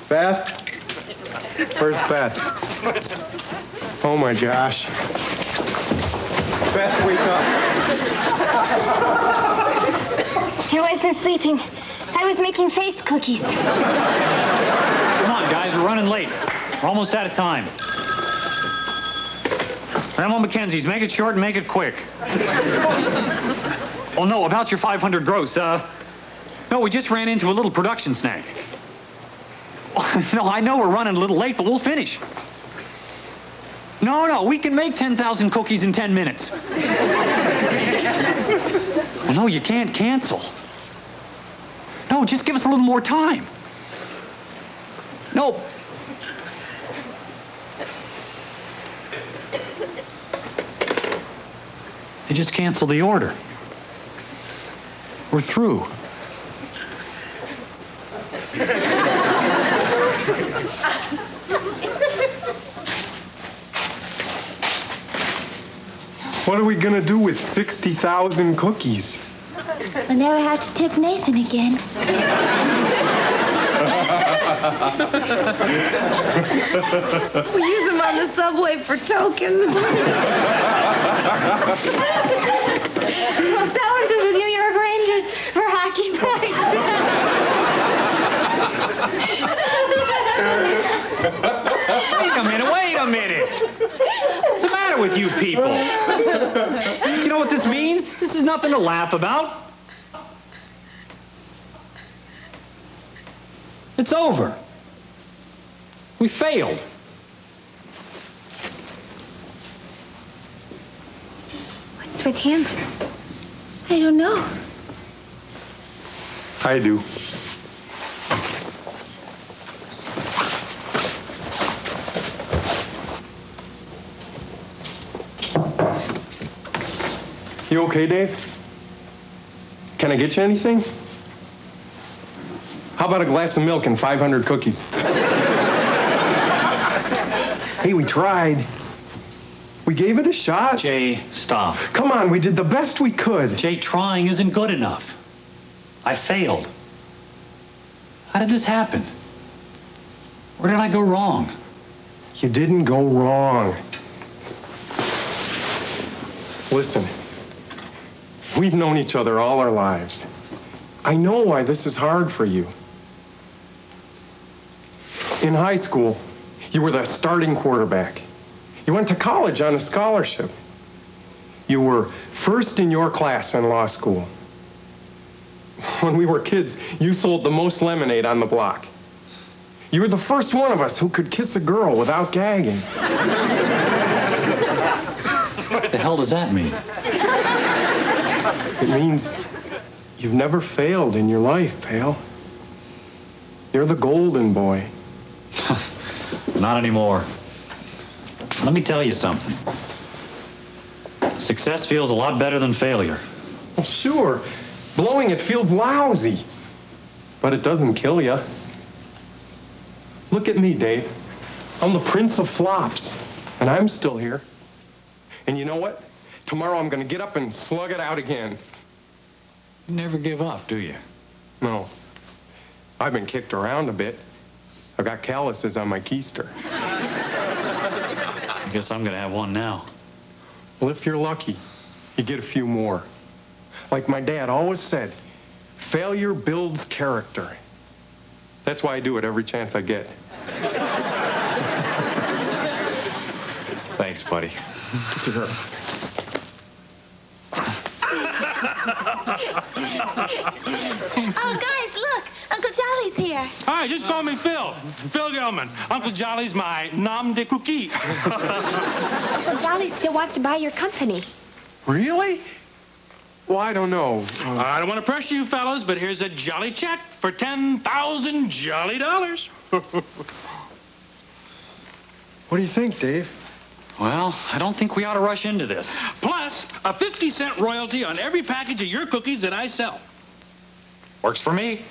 Beth? Where's Beth? Oh, my gosh. Beth, wake up. I wasn't sleeping. I was making face cookies. Come on, guys, we're running late. We're almost out of time. Grandma Mackenzie's, make it short and make it quick. Oh, no, about your 500 gross. No, we just ran into a little production snag. No, I know we're running a little late, but we'll finish. No, we can make 10,000 cookies in 10 minutes. Well, no, you can't cancel. No, just give us a little more time. No. They just canceled the order. We're through. What are we going to do with 60,000 cookies? I'll never have to tip Nathan again. We use them on the subway for tokens. We'll sell them to the New York Rangers for hockey Wait a minute. What's the matter with you people? Do you know what this means? This is nothing to laugh about. It's over. We failed. What's with him? I don't know. I do. You okay, Dave? Can I get you anything? How about a glass of milk and 500 cookies? Hey, we tried. We gave it a shot. Jay, stop. Come on, we did the best we could. Jay, trying isn't good enough. I failed. How did this happen? Where did I go wrong? You didn't go wrong. Listen, we've known each other all our lives. I know why this is hard for you. In high school, you were the starting quarterback. You went to college on a scholarship. You were first in your class in law school. When we were kids, you sold the most lemonade on the block. You were the first one of us who could kiss a girl without gagging. What the hell does that mean? It means you've never failed in your life, pal. You're the golden boy. Not anymore. Let me tell you something. Success feels a lot better than failure. Well, sure. Blowing it feels lousy. But it doesn't kill you. Look at me, Dave. I'm the prince of flops. And I'm still here. And you know what? Tomorrow I'm going to get up and slug it out again. You never give up, do you? No. I've been kicked around a bit. I've got calluses on my keister. I guess I'm going to have one now. Well, if you're lucky, you get a few more. Like my dad always said, failure builds character. That's why I do it every chance I get. Thanks, buddy. Sure. Oh, guys, look. Uncle Jolly's here. Hi, just call me Phil. Phil Gilman. Uncle Jolly's my nom de cookie. Uncle Jolly still wants to buy your company. Really? Well, I don't know. I don't want to pressure you fellas, but here's a jolly check for 10,000 jolly dollars. What do you think, Dave? Well, I don't think we ought to rush into this. Plus, a 50-cent royalty on every package of your cookies that I sell. Works for me.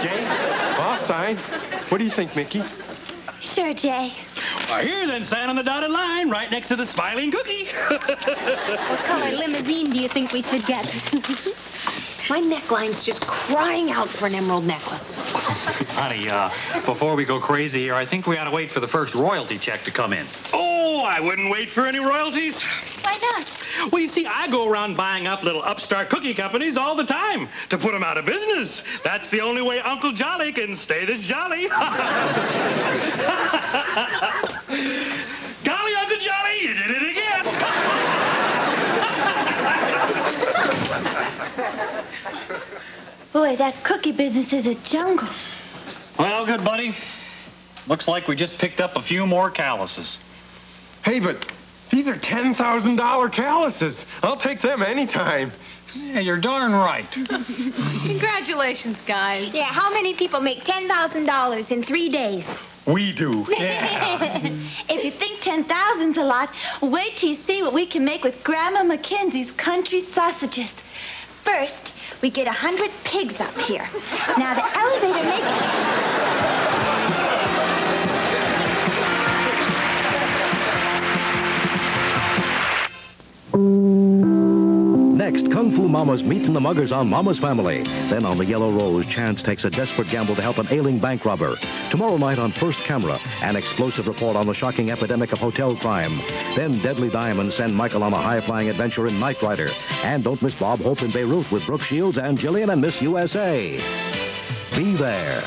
Jay? I'll sign. What do you think, Mickey? Sure, Jay. Here, then, sign on the dotted line right next to the smiling cookie. What color limousine do you think we should get? My neckline's just crying out for an emerald necklace. Honey, before we go crazy here, I think we ought to wait for the first royalty check to come in. Oh, I wouldn't wait for any royalties. Why not? Well, you see, I go around buying up little upstart cookie companies all the time to put them out of business. That's the only way Uncle Jolly can stay this jolly. Golly, Uncle Jolly, you did it again. Boy, that cookie business is a jungle. Well, good buddy. Looks like we just picked up a few more calluses. Hey, but these are $10,000 calluses. I'll take them anytime. Yeah, you're darn right. Congratulations, guys. Yeah, how many people make $10,000 in 3 days? We do. Yeah. If you think 10,000's a lot, wait till you see what we can make with Grandma Mackenzie's country sausages. First, we get 100 pigs up here. Now, the elevator makes... Next, Kung Fu Mama's meeting the muggers on Mama's Family. Then on The Yellow Rose, Chance takes a desperate gamble to help an ailing bank robber. Tomorrow night on First Camera, an explosive report on the shocking epidemic of hotel crime. Then Deadly Diamonds send Michael on a high-flying adventure in Knight Rider. And don't miss Bob Hope in Beirut with Brooke Shields and Jillian and Miss USA. Be there.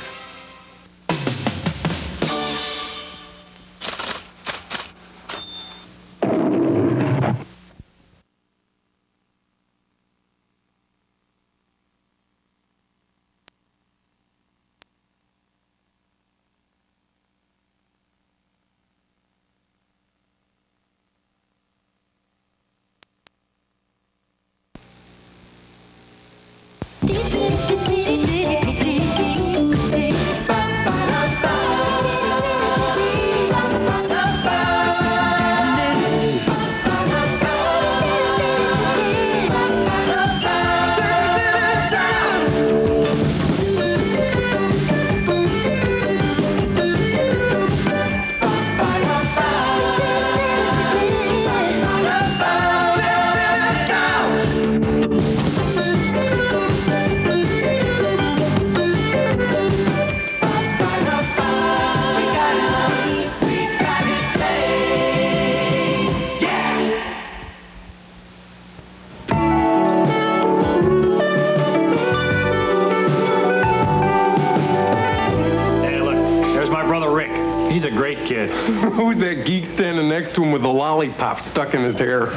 Who's that geek standing next to him with a lollipop stuck in his hair?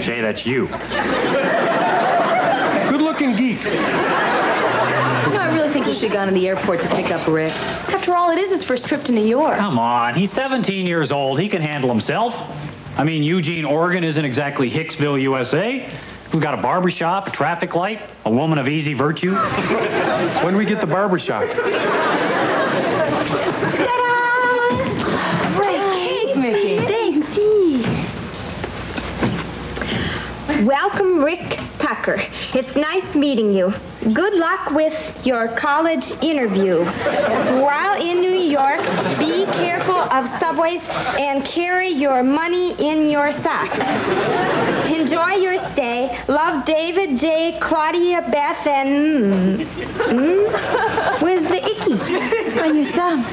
Jay, that's you. Good-looking geek. No, I really think he should have gone to the airport to pick up Rick. After all, it is his first trip to New York. Come on, he's 17 years old. He can handle himself. I mean, Eugene, Oregon isn't exactly Hicksville, USA. We've got a barbershop, a traffic light, a woman of easy virtue. When we get the barbershop? Welcome, Rick Tucker. It's nice meeting you. Good luck with your college interview. While in New York, be careful of subways and carry your money in your socks. Enjoy your stay. Love, David, Jay, Claudia, Beth, and... Where's the icky? On your thumb.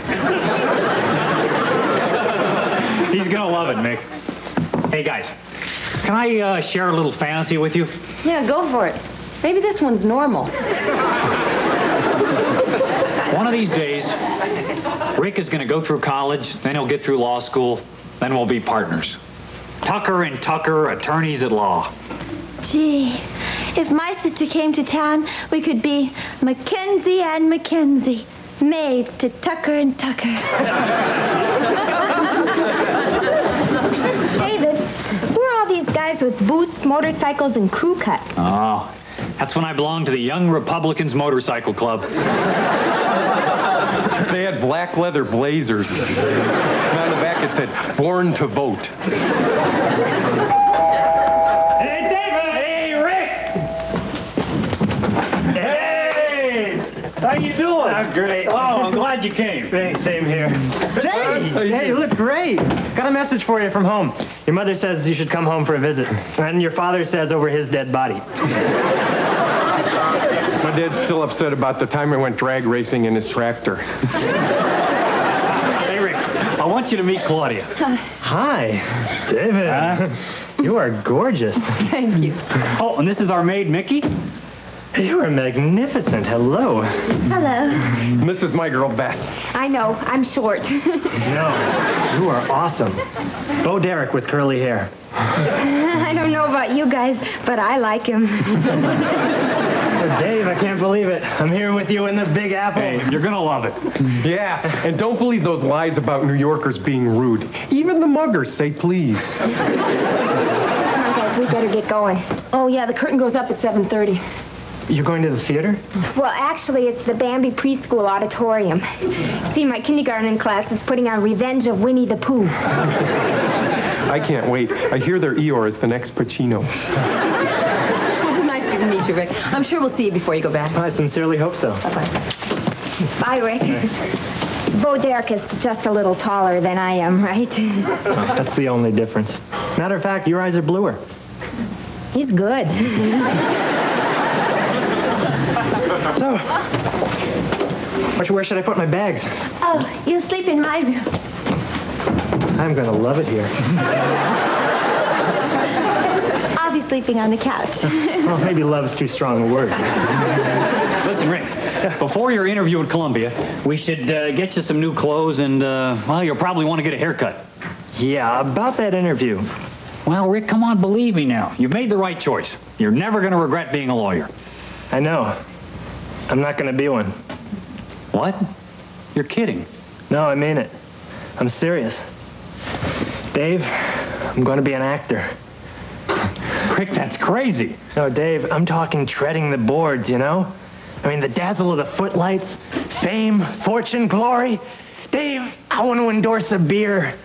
He's gonna love it, Mick. Hey, guys. Can I share a little fantasy with you? Yeah, go for it. Maybe this one's normal. One of these days, Rick is going to go through college, then he'll get through law school, then we'll be partners. Tucker and Tucker, attorneys at law. Gee, if my sister came to town, we could be Mackenzie and Mackenzie, maids to Tucker and Tucker. David, who are all these guys with boots, motorcycles, and crew cuts? Oh, that's when I belonged to the Young Republicans Motorcycle Club. They had black leather blazers. And on the back it said, "Born to vote." Hey, David! Hey, Rick! Hey! How you doing? I'm great. Oh, I'm glad you came. Hey, same here. Hey, you look great. Got a message for you from home. Your mother says you should come home for a visit. And your father says over his dead body. My dad's still upset about the time I went drag racing in his tractor. Hey, Rick, I want you to meet Claudia. Hi, David. You are gorgeous. Thank you. Oh, and this is our maid, Mickey. You are magnificent. Hello. Hello. This is my girl, Beth. I know, I'm short. No, you are awesome. Bo Derek with curly hair. I don't know about you guys, but I like him. Dave, I can't believe it. I'm here with you in the Big Apple. Hey, you're gonna love it. Yeah, and don't believe those lies about New Yorkers being rude. Even the muggers say please. Come on, guys, we better get going. Oh, yeah, the curtain goes up at 7:30. You're going to the theater? Well, actually, it's the Bambi Preschool Auditorium. See, my kindergarten class is putting on Revenge of Winnie the Pooh. I can't wait. I hear their Eeyore is the next Pacino. It's nice to meet you, Rick. I'm sure we'll see you before you go back. I sincerely hope so. Bye-bye. Bye, Rick. Bo Derek is just a little taller than I am, right? That's the only difference. Matter of fact, your eyes are bluer. He's good. So, where should I put my bags? Oh, you'll sleep in my room. I'm gonna love it here. I'll be sleeping on the couch. Well, maybe love's too strong a word. Listen, Rick, before your interview at Columbia, we should get you some new clothes and, well, you'll probably want to get a haircut. Yeah, about that interview. Well, Rick, come on, believe me now. You've made the right choice. You're never going to regret being a lawyer. I know. I'm not going to be one. What? You're kidding. No, I mean it. I'm serious. Dave, I'm going to be an actor. Rick, that's crazy. No, Dave, I'm talking treading the boards, you know? I mean, the dazzle of the footlights, fame, fortune, glory. Dave, I want to endorse a beer.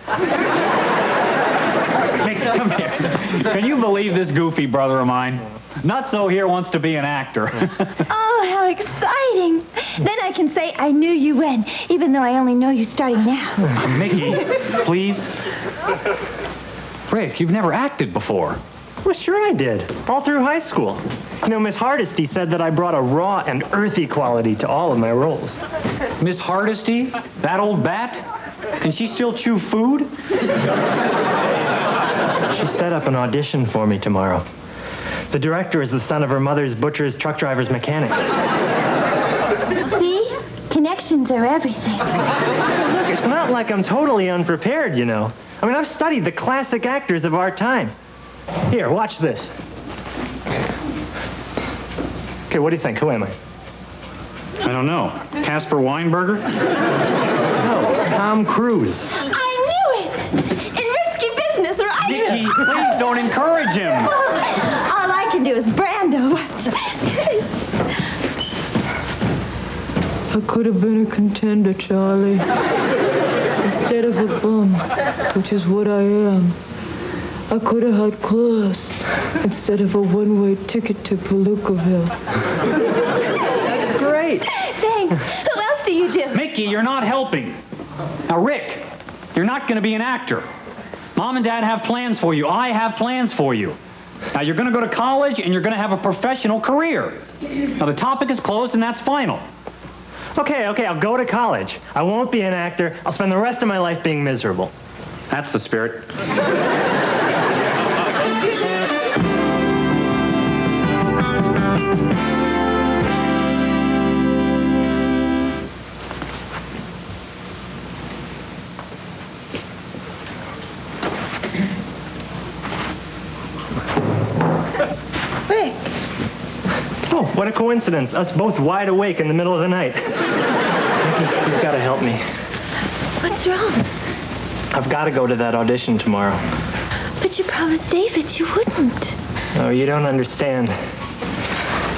Mick, come here. Can you believe this goofy brother of mine? Nutso here wants to be an actor. Oh, how exciting. Then I can say I knew you when, even though I only know you starting now. Mickey, please. Rick, you've never acted before. Well, sure I did. All through high school. You know, Miss Hardesty said that I brought a raw and earthy quality to all of my roles. Miss Hardesty? That old bat? Can she still chew food? She set up an audition for me tomorrow. The director is the son of her mother's butcher's, truck driver's mechanic. See? Connections are everything. Look, it's not like I'm totally unprepared, you know. I mean, I've studied the classic actors of our time. Here, watch this. Okay, what do you think? Who am I? I don't know. Casper Weinberger? No, Tom Cruise. I knew it! In risky business, right? Nikki, please don't encourage him. All I can do is Brando. I could have been a contender, Charlie. Instead of a bum, which is what I am. I could have had class instead of a one-way ticket to Palookaville. That's great. Thanks. Who else do you do? Mickey, you're not helping. Now, Rick, you're not going to be an actor. Mom and Dad have plans for you. I have plans for you. Now, you're going to go to college, and you're going to have a professional career. Now, the topic is closed, and that's final. Okay, I'll go to college. I won't be an actor. I'll spend the rest of my life being miserable. That's the spirit. Rick. Oh, what a coincidence. Us both wide awake in the middle of the night. Nikki, you've got to help me. What's wrong? I've got to go to that audition tomorrow. But you promised David you wouldn't. No, you don't understand.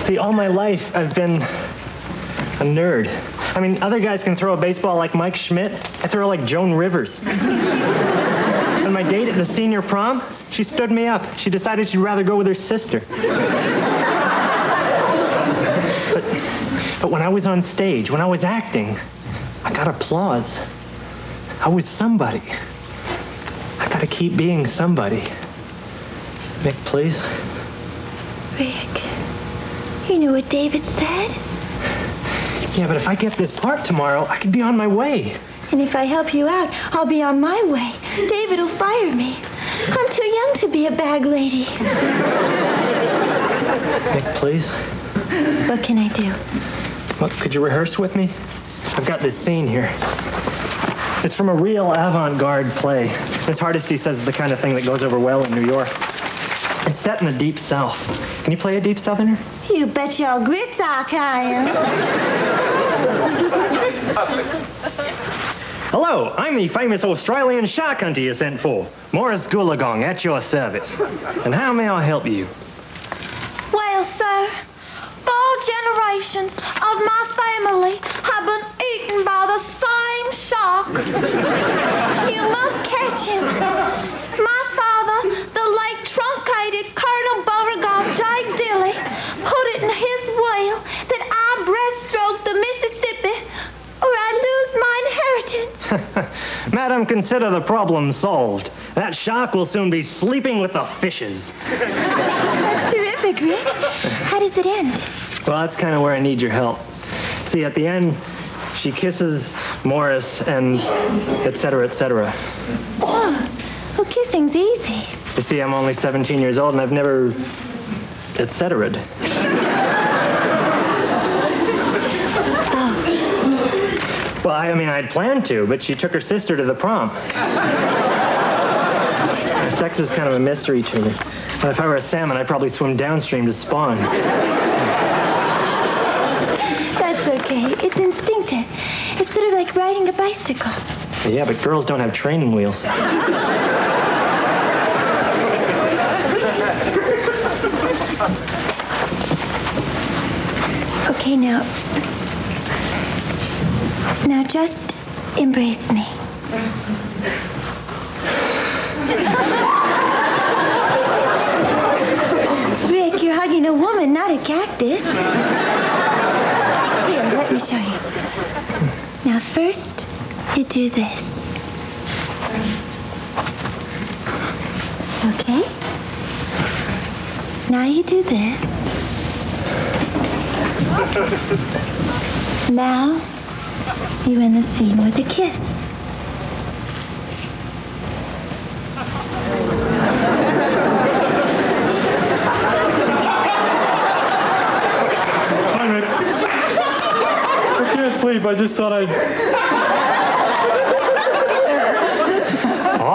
See, all my life I've been a nerd. I mean, other guys can throw a baseball like Mike Schmidt. I throw like Joan Rivers. And my date at the senior prom, she stood me up. She decided she'd rather go with her sister. But when I was on stage, when I was acting, I got applause. I was somebody. I gotta keep being somebody. Nick, please. Rick, you know what David said? Yeah, but if I get this part tomorrow, I could be on my way. And if I help you out, I'll be on my way. David will fire me. I'm too young to be a bag lady. Nick, please. What can I do? Well, could you rehearse with me? I've got this scene here. It's from a real avant-garde play. Miss Hardesty says it's the kind of thing that goes over well in New York. It's set in the Deep South. Can you play a Deep Southerner? You bet your grits I can. Hello, I'm the famous Australian shark hunter you sent for. Morris Goolagong, at your service. And how may I help you? Well, sir, 4 generations of my family have been eaten by the same shark. You must catch him. My father, the late truncated Colonel Beauregard J. Dilly, put it in his will that I breaststroke the Mississippi or I lose my inheritance. Madam, consider the problem solved. That shark will soon be sleeping with the fishes. That's terrific, Rick. How does it end? Well, that's kind of where I need your help. See, at the end, she kisses Morris and et cetera, et cetera. Oh, well, kissing's easy. You see, I'm only 17 years old and I've never et cetera'd. Well, I mean, I'd planned to, but she took her sister to the prom. Sex is kind of a mystery to me. But if I were a salmon, I'd probably swim downstream to spawn. That's okay. It's instinctive. It's sort of like riding a bicycle. Yeah, but girls don't have training wheels. Okay, now just embrace me. Rick, you're hugging a woman, not a cactus. Here, let me show you. Now, first, you do this. Okay? Now you do this. Now, you're in the scene with a kiss. Hi, Rick. I can't sleep. I just thought I'd...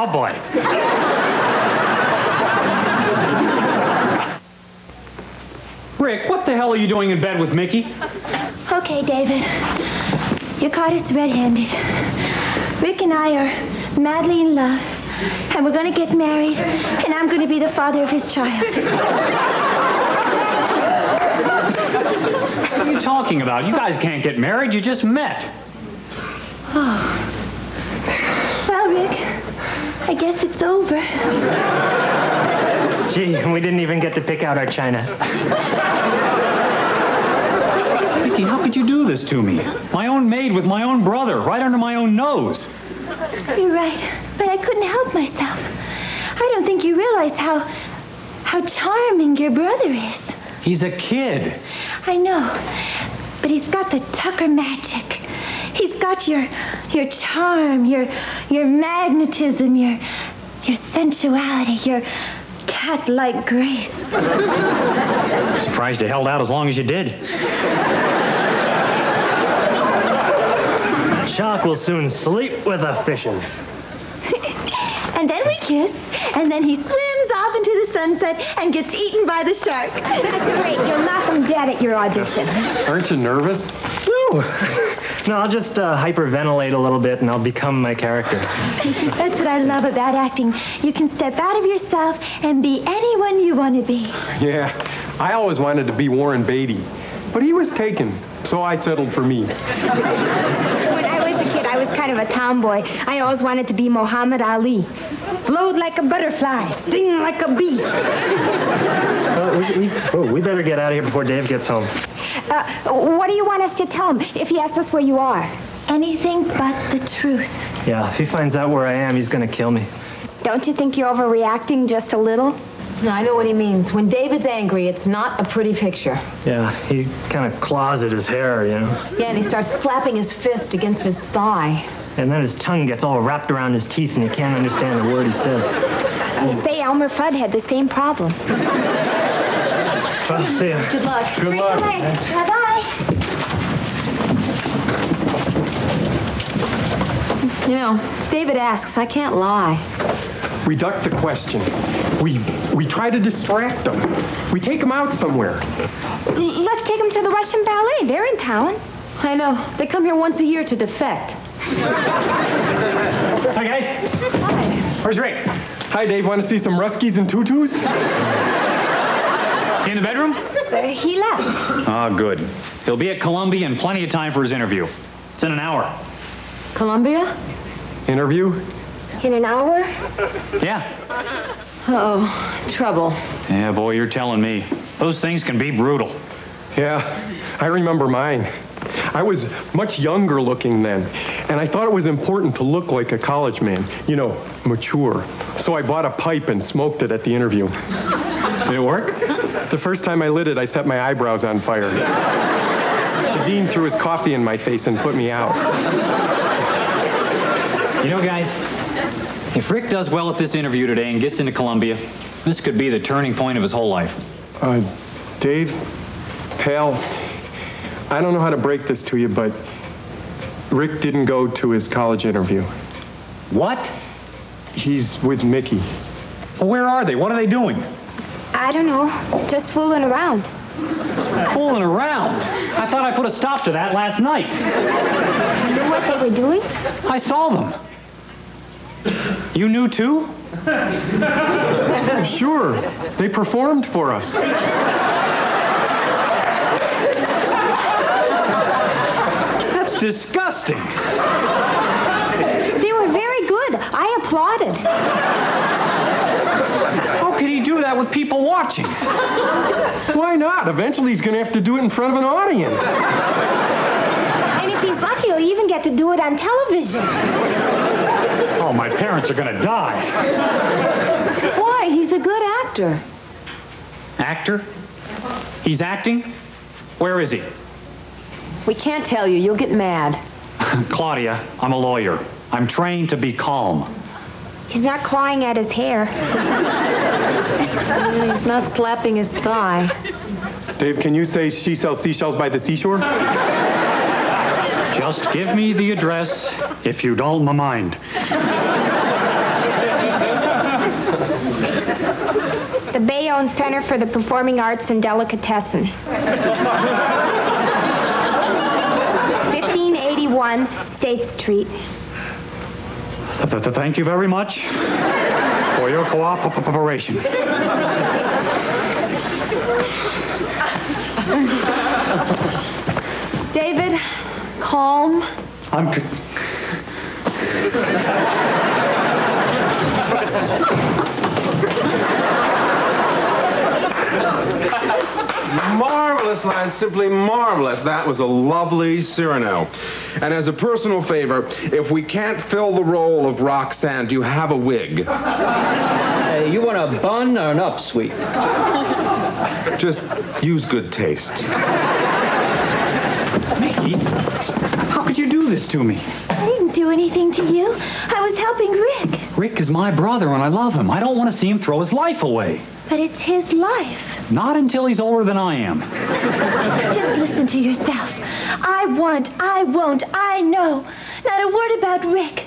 Oh, boy. Rick, what the hell are you doing in bed with Mickey? Okay, David. You caught us red-handed. Rick and I are madly in love, and we're going to get married, and I'm going to be the father of his child. What are you talking about? You guys can't get married. You just met. Oh. Well, Rick, I guess it's over. Gee, we didn't even get to pick out our china. Mickey, how could you do this to me? My own maid with my own brother, right under my own nose. You're right, but I couldn't help myself. I don't think you realize how charming your brother is. He's a kid. I know, but he's got the Tucker magic. He's got your charm, your magnetism, your sensuality, your cat-like grace. Surprised you held out as long as you did. That shark will soon sleep with the fishes. And then we kiss, and then he swims off into the sunset and gets eaten by the shark. That's great. You'll knock him dead at your audition. Aren't you nervous? No, I'll just hyperventilate a little bit and I'll become my character. That's what I love about acting. You can step out of yourself and be anyone you want to be. Yeah, I always wanted to be Warren Beatty, but he was taken, so I settled for me. When I was a kid, I was kind of a tomboy. I always wanted to be Muhammad Ali. Float like a butterfly, sting like a bee. We better get out of here before Dave gets home. What do you want us to tell him if he asks us where you are? Anything but the truth. Yeah, if he finds out where I am, he's going to kill me. Don't you think you're overreacting just a little? No, I know what he means. When David's angry, it's not a pretty picture. Yeah, he kind of claws at his hair, you know. Yeah, and he starts slapping his fist against his thigh. And then his tongue gets all wrapped around his teeth and you can't understand a word he says. They say Elmer Fudd had the same problem. Well, see ya. Good luck. Good luck. Bye-bye. You know, David asks, I can't lie. We duck the question. We try to distract them. We take them out somewhere. Let's take him to the Russian Ballet. They're in town. I know. They come here once a year to defect. Hi, guys. Hi. Where's Rick? Hi, Dave. Want to see some Ruskies and tutus? In the bedroom? He left. Ah, good. He'll be at Columbia in plenty of time for his interview. It's in an hour. Columbia? Interview? In an hour? Yeah. Uh-oh. Trouble. Yeah, boy, you're telling me. Those things can be brutal. Yeah, I remember mine. I was much younger looking then, and I thought it was important to look like a college man, you know, mature. So I bought a pipe and smoked it at the interview. Did it work? The first time I lit it, I set my eyebrows on fire. The dean threw his coffee in my face and put me out. You know, guys, if Rick does well at this interview today and gets into Columbia, this could be the turning point of his whole life. Dave, pal, I don't know how to break this to you, but Rick didn't go to his college interview. What? He's with Mickey. Well, where are they? What are they doing? I don't know. Just fooling around. Fooling around? I thought I put a stop to that last night. You knew what they were doing? I saw them. You knew too? Sure. They performed for us. That's disgusting. They were very good. I applauded. How could he do that with people watching? Why not? Eventually he's going to have to do it in front of an audience. And if he's lucky, he'll even get to do it on television. Oh, my parents are going to die. Why? He's a good actor. Actor? He's acting? Where is he? We can't tell you. You'll get mad. Claudia, I'm a lawyer. I'm trained to be calm. He's not clawing at his hair. He's not slapping his thigh. Dave, can you say she sells seashells by the seashore? Just give me the address if you don't mind. own Center for the Performing Arts and Delicatessen. 1581 State Street. Thank you very much for your cooperation. David, calm. Marvelous, lad. Simply marvelous. That was a lovely Cyrano. And as a personal favor, if we can't fill the role of Roxanne, do you have a wig? You want a bun or an upsweep? Just use good taste. Mickey, how could you do this to me? I didn't do anything to you. I was helping Rick. Rick is my brother and I love him. I don't want to see him throw his life away. But it's his life. Not until he's older than I am. Just listen to yourself. I want, I won't, I know. Not a word about Rick.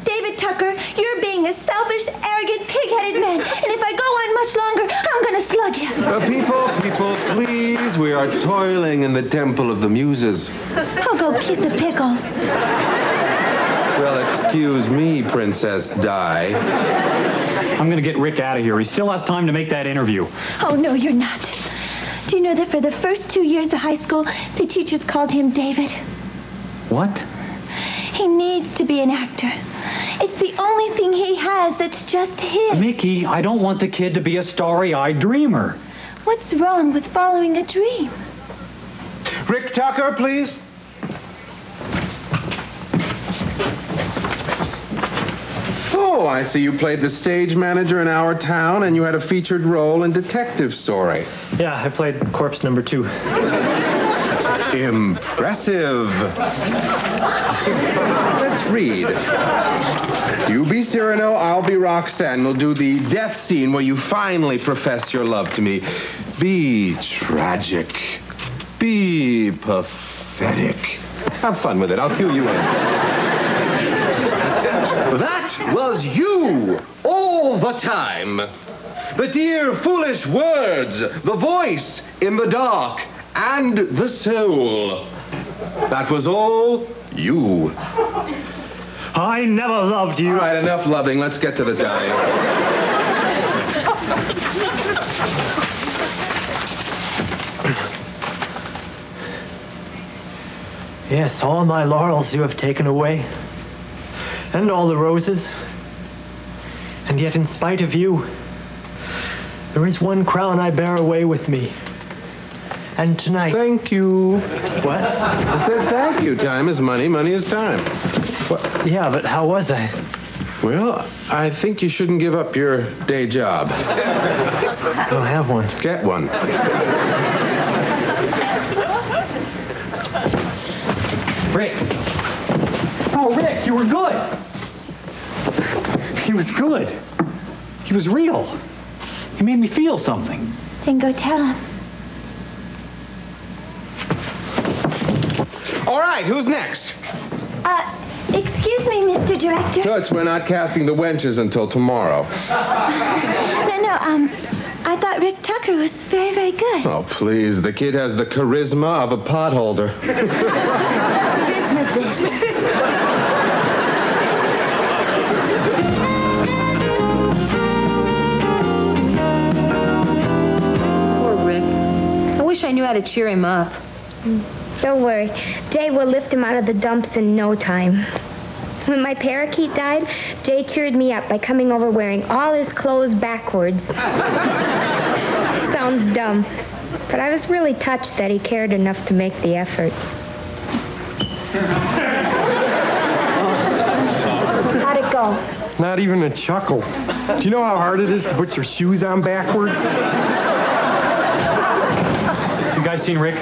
David Tucker, you're being a selfish, arrogant, pig-headed man. And if I go on much longer, I'm going to slug you. People, please. We are toiling in the temple of the muses. I'll go kiss a pickle. Well, excuse me, Princess Di. I'm going to get Rick out of here. He still has time to make that interview. Oh, no, you're not. Do you know that for the first 2 years of high school, the teachers called him David? What? He needs to be an actor. It's the only thing he has that's just his. Mickey, I don't want the kid to be a starry-eyed dreamer. What's wrong with following a dream? Rick Tucker, please. Oh, I see you played the stage manager in our town, and you had a featured role in Detective Story. Yeah, I played corpse number 2. Impressive. Let's read. You be Cyrano, I'll be Roxanne. We'll do the death scene where you finally profess your love to me. Be tragic. Be pathetic. Have fun with it. I'll cue you in. That was you all the time. The dear foolish words, the voice in the dark, and the soul. That was all you. I never loved you. All right, enough loving. Let's get to the dying. Yes, all my laurels you have taken away. And all the roses. And yet, in spite of you, there is one crown I bear away with me. And tonight... Thank you. What? I said thank you. Time is money. Money is time. What? Yeah, but how was I? Well, I think you shouldn't give up your day job. I don't have one. Get one. Rick. Oh, Rick, you were good. He was good. He was real. He made me feel something. Then go tell him. All right, who's next? Excuse me, Mr. Director. Toots, we're not casting the wenches until tomorrow. No, I thought Rick Tucker was very, very good. Oh, please. The kid has the charisma of a potholder. Charisma this. Poor Rick. I wish I knew how to cheer him up. Don't worry. Jay will lift him out of the dumps in no time. When my parakeet died, Jay cheered me up by coming over wearing all his clothes backwards. Sounds dumb, but I was really touched that he cared enough to make the effort. How'd it go? Not even a chuckle. Do you know how hard it is to put your shoes on backwards? You guys seen Rick?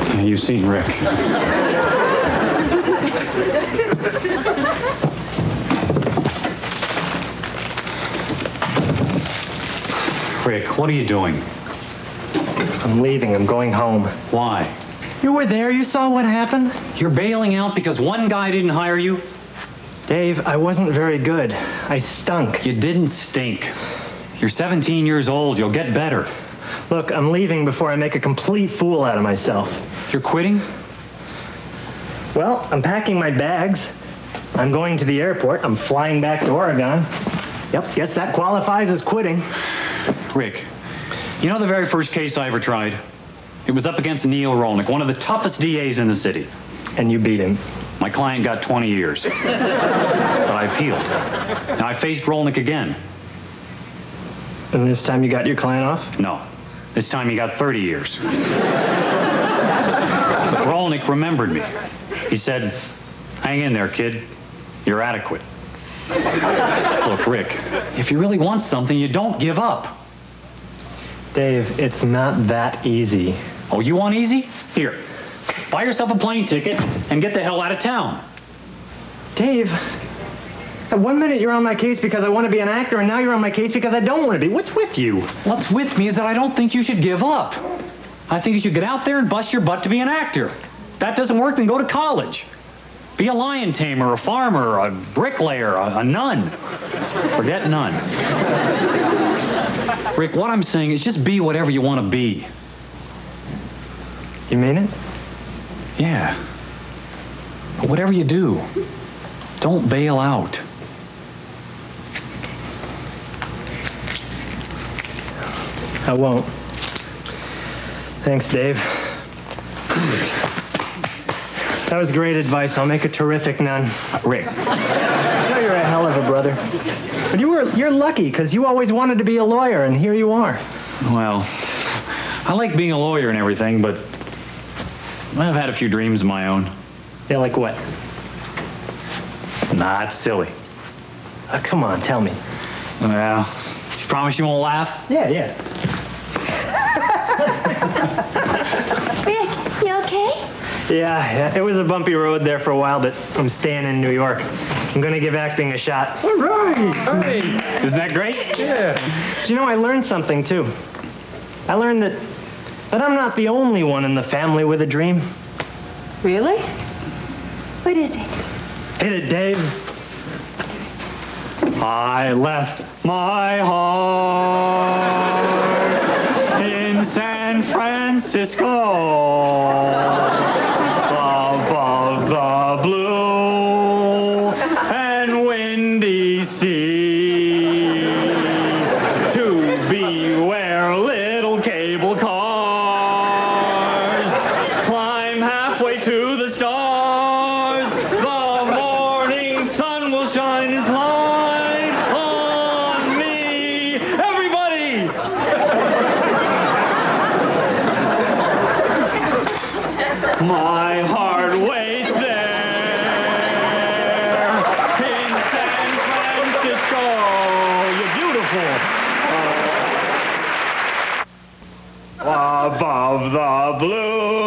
Yeah, you've seen Rick. Rick, what are you doing? I'm leaving. I'm going home. Why? You were there. You saw what happened. You're bailing out because one guy didn't hire you? Dave, I wasn't very good. I stunk. You didn't stink. You're 17 years old. You'll get better. Look, I'm leaving before I make a complete fool out of myself. You're quitting? Well, I'm packing my bags. I'm going to the airport. I'm flying back to Oregon. Yep, guess that qualifies as quitting. Rick, you know the very first case I ever tried? It was up against Neil Rolnick, one of the toughest DAs in the city. And you beat him. My client got 20 years. But I appealed. Now I faced Rolnick again. And this time you got your client off? No. This time he got 30 years. But Rolnick remembered me. He said, "Hang in there, kid. You're adequate." Look, Rick, if you really want something, you don't give up. Dave, it's not that easy. Oh, you want easy? Here, buy yourself a plane ticket and get the hell out of town. Dave, at one minute you're on my case because I want to be an actor, and now you're on my case because I don't want to be. What's with you? What's with me is that I don't think you should give up. I think you should get out there and bust your butt to be an actor. If that doesn't work, then go to college. Be a lion tamer, a farmer, a bricklayer, a nun. Forget nuns. Rick, what I'm saying is just be whatever you want to be. You mean it? Yeah. But whatever you do, don't bail out. I won't. Thanks, Dave. That was great advice. I'll make a terrific nun. Rick. I know you're a hell of a brother. But you're lucky, because you always wanted to be a lawyer, and here you are. Well, I like being a lawyer and everything, but I've had a few dreams of my own. Yeah, like what? Nah, it's silly. Come on, tell me. Well, you promise you won't laugh? Yeah. Rick, you okay? Yeah, it was a bumpy road there for a while, but I'm staying in New York. I'm going to give acting a shot. All right. Hey. Isn't that great? Yeah. You know, I learned something, too. I learned that I'm not the only one in the family with a dream. Really? What is it? Hit it, Dave. I left my heart in San Francisco above the blue and windy sea to be where little cable cars climb halfway to the stars. The morning sun will shine its light on me. Everybody! My heart waits there in San Francisco. You're beautiful. Above the blue